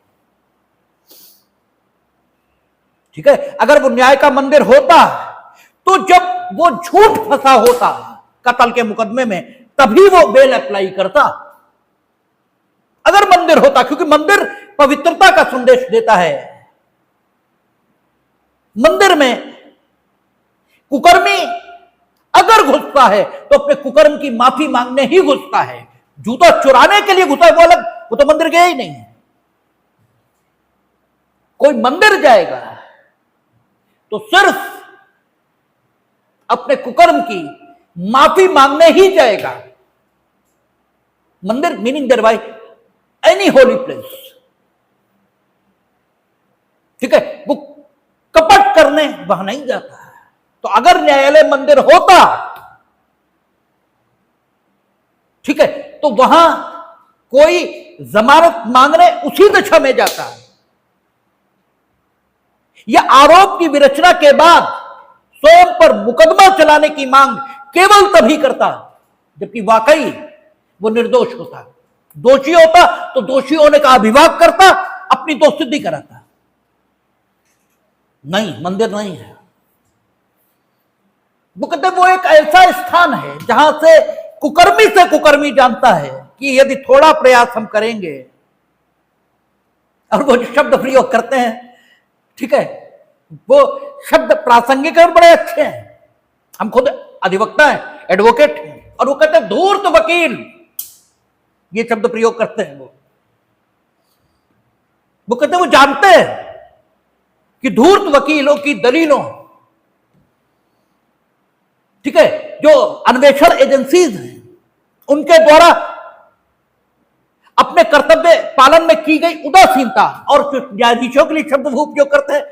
ठीक है, अगर वो न्याय का मंदिर होता तो जब वो झूठ फंसा होता कत्ल के मुकदमे में तभी वो बेल अप्लाई करता। अगर मंदिर होता, क्योंकि मंदिर पवित्रता का संदेश देता है, मंदिर में कुकर्मी अगर घुसता है तो अपने कुकर्म की माफी मांगने ही घुसता है, जूता चुराने के लिए घुसा है वो अलग, वो तो मंदिर गया ही नहीं है। कोई मंदिर जाएगा तो सिर्फ अपने कुकर्म की माफी मांगने ही जाएगा। मंदिर meaning thereby any holy place. ठीक है, वो कपट करने वहां नहीं जाता। तो अगर न्यायालय मंदिर होता, ठीक है, तो वहां कोई जमानत मांगने उसी दिशा में जाता है, या आरोप की विरचना के बाद स्वयं पर मुकदमा चलाने की मांग केवल तभी करता जबकि वाकई वो निर्दोष होता। दोषी होता तो दोषी होने का अभिभाव करता, अपनी दोषसिद्धि कराता। नहीं, मंदिर नहीं है। वो कहते वो एक ऐसा स्थान है जहां से कुकर्मी जानता है कि यदि थोड़ा प्रयास हम करेंगे, और वो जो शब्द प्रयोग करते हैं, ठीक है, वो शब्द प्रासंगिक और बड़े अच्छे हैं। हम खुद अधिवक्ता हैं, एडवोकेट हैं, और वो कहते हैं धूर्त वकील, ये शब्द प्रयोग करते हैं। वो कहते हैं वो जानते हैं कि धूर्त वकीलों की दलीलों, ठीक है, जो अन्वेषण एजेंसीज हैं उनके द्वारा अपने कर्तव्य पालन में की गई उदासीनता, और जो न्यायाधीशों के लिए शब्द वो उपयोग करते हैं,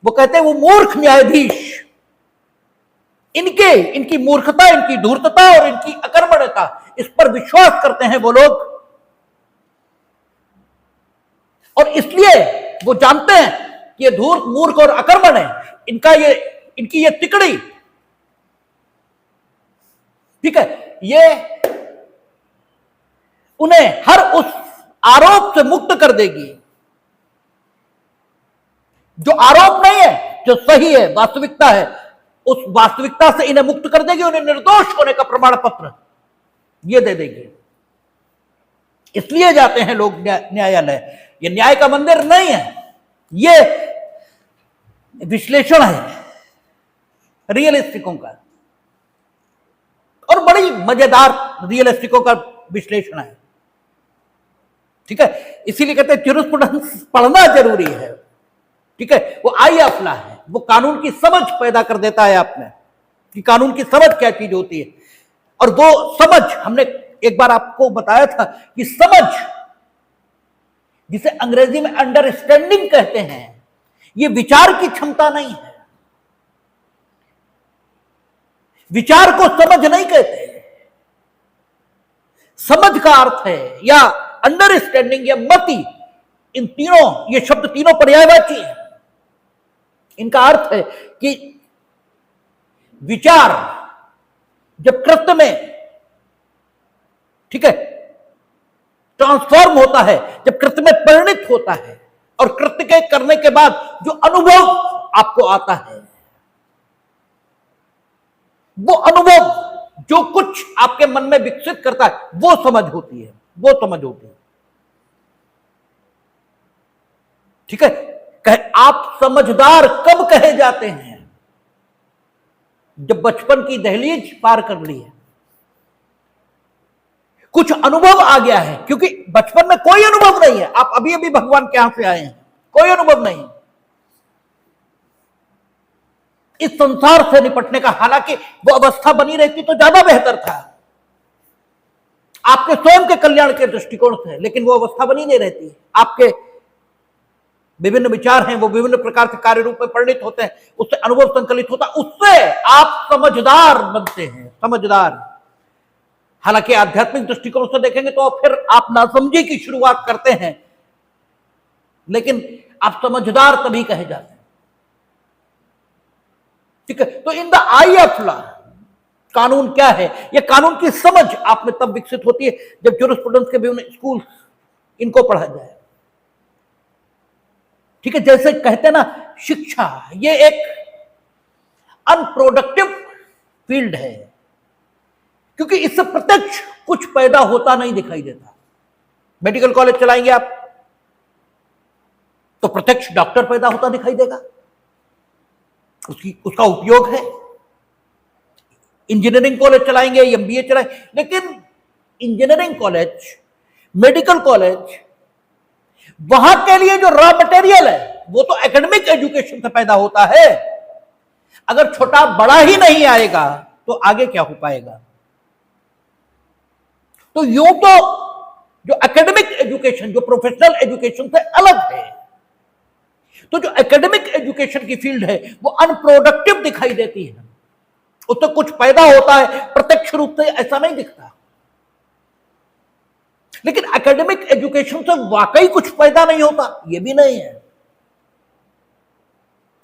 वो कहते हैं वो मूर्ख न्यायाधीश, इनकी मूर्खता, इनकी धूर्तता और इनकी अकर्मण्यता, इस पर विश्वास करते हैं वो लोग। और इसलिए वो जानते हैं कि ये धूर्त, मूर्ख और अकर्मण है, इनकी ये तिकड़ी, ठीक है, ये उन्हें हर उस आरोप से मुक्त कर देगी जो आरोप नहीं है, जो सही है, वास्तविकता है, उस वास्तविकता से इन्हें मुक्त कर देगी, उन्हें निर्दोष होने का प्रमाण पत्र ये दे देगी। इसलिए जाते हैं लोग न्यायालय। ये न्याय का मंदिर नहीं है, ये विश्लेषण है रियलिस्टिकों का, और बड़ी मजेदार रियलिस्टिकों का विश्लेषण है, ठीक है। इसीलिए कहते हैं ज्यूरिस्प्रूडेंस पढ़ना जरूरी है, ठीक है। वो आई अफला है, वो कानून की समझ पैदा कर देता है आप में कि कानून की समझ क्या चीज होती है। और वो समझ, हमने एक बार आपको बताया था कि समझ, जिसे अंग्रेजी में अंडरस्टैंडिंग कहते हैं, ये विचार की क्षमता नहीं है। विचार को समझ नहीं कहते। समझ का अर्थ है, या अंडरस्टैंडिंग या मति, इन तीनों, ये शब्द तीनों पर्यायवाची हैं। इनका अर्थ है कि विचार जब कृत्य में, ठीक है, ट्रांसफॉर्म होता है, जब कृत्य में परिणित होता है, और कृत्य के करने के बाद जो अनुभव आपको आता है, वो अनुभव जो कुछ आपके मन में विकसित करता है, वो समझ होती है, वो समझ होती है, ठीक है। आप समझदार कब कहे जाते हैं? जब बचपन की दहलीज पार कर ली है, कुछ अनुभव आ गया है, क्योंकि बचपन में कोई अनुभव नहीं है। आप अभी अभी भगवान के यहां से आए हैं, कोई अनुभव नहीं इस संसार से निपटने का। हालांकि वो अवस्था बनी रहती तो ज्यादा बेहतर था आपके स्वयं के कल्याण के दृष्टिकोण से, लेकिन वो अवस्था बनी नहीं रहती। आपके विभिन्न विचार हैं, वो विभिन्न प्रकार के कार्य रूप में परिणित होते हैं, उससे अनुभव संकलित होता है, उससे आप समझदार बनते हैं, समझदार। हालांकि आध्यात्मिक दृष्टिकोण से देखेंगे तो फिर आप नासमझी की शुरुआत करते हैं, लेकिन आप समझदार तभी कहे जाते हैं, ठीक है। तो in the I of law, कानून क्या है, यह कानून की समझ आप में तब विकसित होती है जब ज्यूरिस्प्रूडेंस के विभिन्न स्कूल इनको पढ़ा जाए, ठीक है। जैसे कहते हैं ना, शिक्षा ये एक अनप्रोडक्टिव फील्ड है, क्योंकि इससे प्रत्यक्ष कुछ पैदा होता नहीं दिखाई देता। मेडिकल कॉलेज चलाएंगे आप तो प्रत्यक्ष डॉक्टर पैदा होता दिखाई देगा, उसका उपयोग है। इंजीनियरिंग कॉलेज चलाएंगे, एमबीए चलाएंगे, लेकिन इंजीनियरिंग कॉलेज, मेडिकल कॉलेज, वहां के लिए जो रॉ मटेरियल है वो तो एकेडमिक एजुकेशन से पैदा होता है। अगर छोटा बड़ा ही नहीं आएगा तो आगे क्या हो पाएगा? तो यूं तो जो एकेडमिक एजुकेशन, जो प्रोफेशनल एजुकेशन से अलग है, तो जो एकेडमिक एजुकेशन की फील्ड है वो अनप्रोडक्टिव दिखाई देती है। उससे कुछ पैदा होता है, प्रत्यक्ष रूप से ऐसा नहीं दिखता। लेकिन एकेडमिक एजुकेशन से वाकई कुछ पैदा नहीं होता, यह भी नहीं है।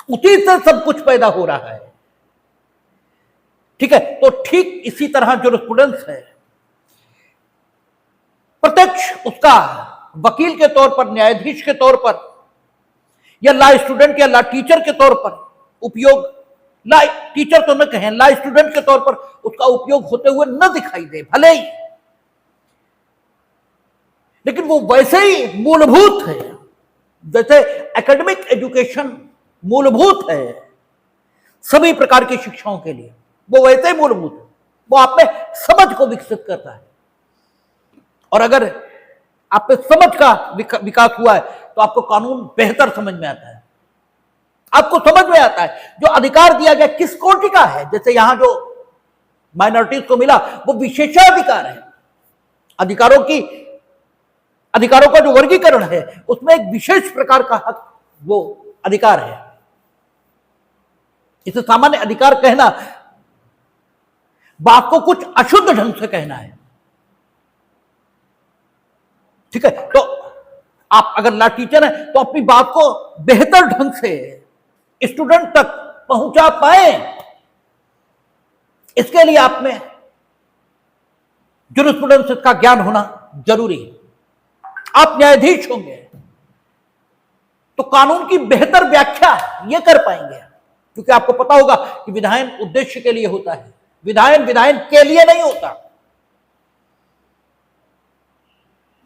उसी से सब कुछ पैदा हो रहा है, ठीक है। तो ठीक इसी तरह ज्यूरिस्प्रूडेंस है। प्रत्यक्ष उसका वकील के तौर पर, न्यायाधीश के तौर पर, या लॉ स्टूडेंट या लॉ टीचर के तौर पर उपयोग, लॉ टीचर तो न कहें, लॉ स्टूडेंट के तौर पर उसका उपयोग होते हुए न दिखाई दे भले ही, लेकिन वो वैसे ही मूलभूत है जैसे एकेडमिक एजुकेशन मूलभूत है सभी प्रकार की शिक्षाओं के लिए, वो वैसे ही मूलभूत है। वो आप में समझ को विकसित करता है, और अगर आप में समझ का विकास हुआ है तो आपको कानून बेहतर समझ में आता है, आपको समझ में आता है जो अधिकार दिया गया किस कोटि का है। जैसे यहां जो माइनॉरिटीज को मिला वो विशेषाधिकार है, अधिकारों का जो वर्गीकरण है उसमें एक विशेष प्रकार का हक, वो अधिकार है। इसे सामान्य अधिकार कहना बात को कुछ अशुद्ध ढंग से कहना है, ठीक है। तो आप अगर लॉ टीचर हैं तो अपनी बात को बेहतर ढंग से स्टूडेंट तक पहुंचा पाए, इसके लिए आप में जूरिस्प्रूडेंस का ज्ञान होना जरूरी है। आप न्यायाधीश होंगे तो कानून की बेहतर व्याख्या ये कर पाएंगे, क्योंकि आपको पता होगा कि विधायन उद्देश्य के लिए होता है, विधायन के लिए नहीं होता,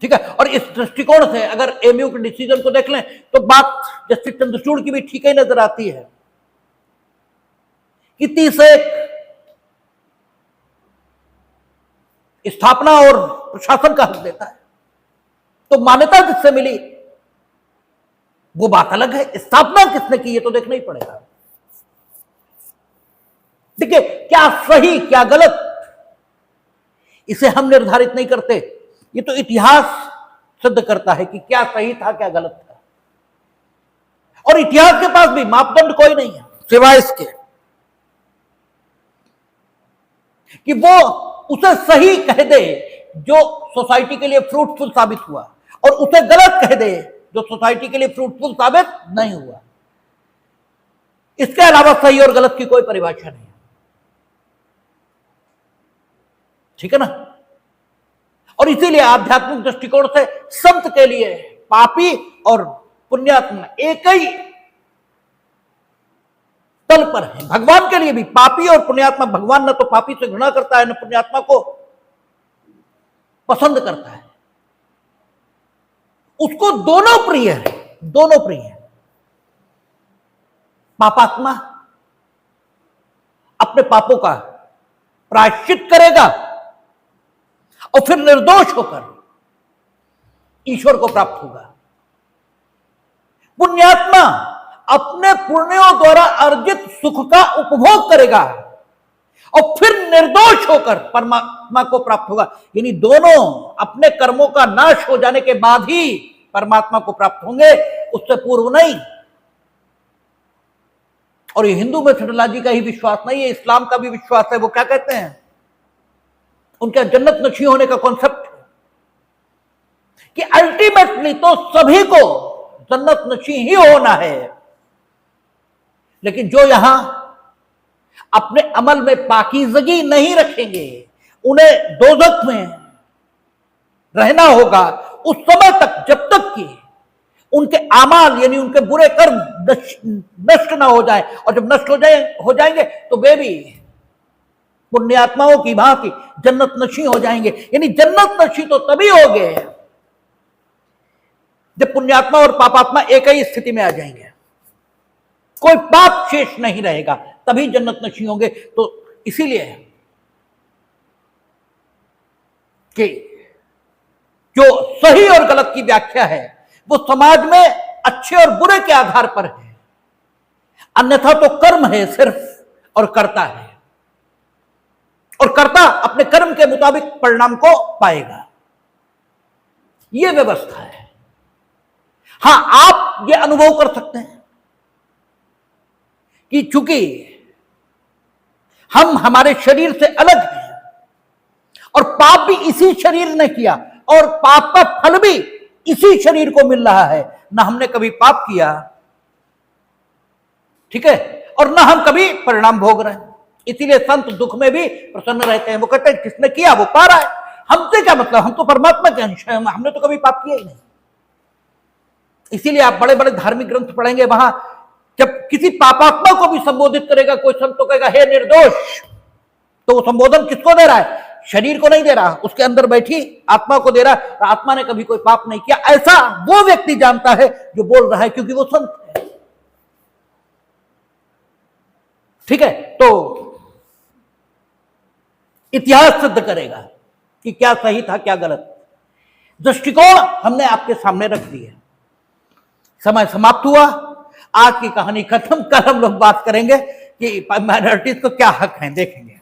ठीक है। और इस दृष्टिकोण से अगर एमयू के डिसीजन को देख लें तो बात जस्टिस चंद्रचूड़ की भी ठीक ही नजर आती है कि 30-1 स्थापना और प्रशासन का हक देता है, तो मान्यता जिससे मिली वो बात अलग है, स्थापना किसने की ये तो देखना ही पड़ेगा। देखिए क्या सही क्या गलत इसे हम निर्धारित नहीं करते, ये तो इतिहास सिद्ध करता है कि क्या सही था क्या गलत था, और इतिहास के पास भी मापदंड कोई नहीं है सिवाय इसके कि वो उसे सही कह दे जो सोसाइटी के लिए फ्रूटफुल साबित हुआ, और उसे गलत कह दे जो सोसाइटी के लिए फ्रूटफुल साबित नहीं हुआ। इसके अलावा सही और गलत की कोई परिभाषा नहीं है, ठीक है ना। और इसीलिए आध्यात्मिक दृष्टिकोण से संत के लिए पापी और पुण्यात्मा एक ही तल पर है। भगवान के लिए भी पापी और पुण्यात्मा, भगवान न तो पापी से घृणा करता है न पुण्यात्मा को पसंद करता है, उसको दोनों प्रिय है, दोनों प्रिय है। पापात्मा अपने पापों का प्रायश्चित करेगा और फिर निर्दोष होकर ईश्वर को प्राप्त होगा। पुण्यात्मा अपने पुण्यों द्वारा अर्जित सुख का उपभोग करेगा और फिर निर्दोष होकर परमात्मा को प्राप्त होगा। यानी दोनों अपने कर्मों का नाश हो जाने के बाद ही परमात्मा को प्राप्त होंगे, उससे पूर्व नहीं। और ये हिंदू मेथोडोलॉजी का ही विश्वास नहीं है, इस्लाम का भी विश्वास है। वो क्या कहते हैं, उनका जन्नत नशी होने का कॉन्सेप्ट कि अल्टीमेटली तो सभी को जन्नत नशी ही होना है, लेकिन जो यहां अपने अमल में पाकीज़गी नहीं रखेंगे उन्हें दोज़ख में रहना होगा उस समय तक जब तक कि उनके आमाल यानी उनके बुरे कर्म नष्ट ना हो जाए। और जब नष्ट हो जाएंगे तो वे भी पुण्यात्माओं की भांति जन्नत नशी हो जाएंगे। यानी जन्नत नशी तो तभी होगे जब पुण्यात्मा और पापात्मा एक ही स्थिति में आ जाएंगे, कोई पाप शेष नहीं रहेगा, तभी जन्नत नशी होंगे। तो इसीलिए कि जो सही और गलत की व्याख्या है वो समाज में अच्छे और बुरे के आधार पर है, अन्यथा तो कर्म है सिर्फ और कर्ता है, और कर्ता अपने कर्म के मुताबिक परिणाम को पाएगा। यह व्यवस्था है। हां, आप ये अनुभव कर सकते हैं कि चूंकि हम हमारे शरीर से अलग हैं और पाप भी इसी शरीर ने किया और पाप का फल भी इसी शरीर को मिल रहा है, ना हमने कभी पाप किया, ठीक है, और ना हम कभी परिणाम भोग रहे हैं। इसीलिए संत दुख में भी प्रसन्न रहते हैं। वो कहते हैं किसने किया वो पा रहा है, हमसे क्या मतलब, हम तो परमात्मा के अंश हैं, हमने तो कभी पाप किया ही नहीं। इसीलिए आप बड़े बड़े धार्मिक ग्रंथ पढ़ेंगे, वहां जब किसी पापात्मा को भी संबोधित करेगा कोई संत, तो कहेगा हे निर्दोष, तो वो संबोधन किसको दे रहा है? शरीर को नहीं दे रहा, उसके अंदर बैठी आत्मा को दे रहा है। आत्मा ने कभी कोई पाप नहीं किया, ऐसा वो व्यक्ति जानता है जो बोल रहा है, क्योंकि वो संत है। ठीक है, तो इतिहास सिद्ध करेगा कि क्या सही था क्या गलत। दृष्टिकोण हमने आपके सामने रख दिया। समय समाप्त हुआ, आज की कहानी खत्म। कल हम लोग बात करेंगे कि माइनॉरिटीज को क्या हक है, देखेंगे।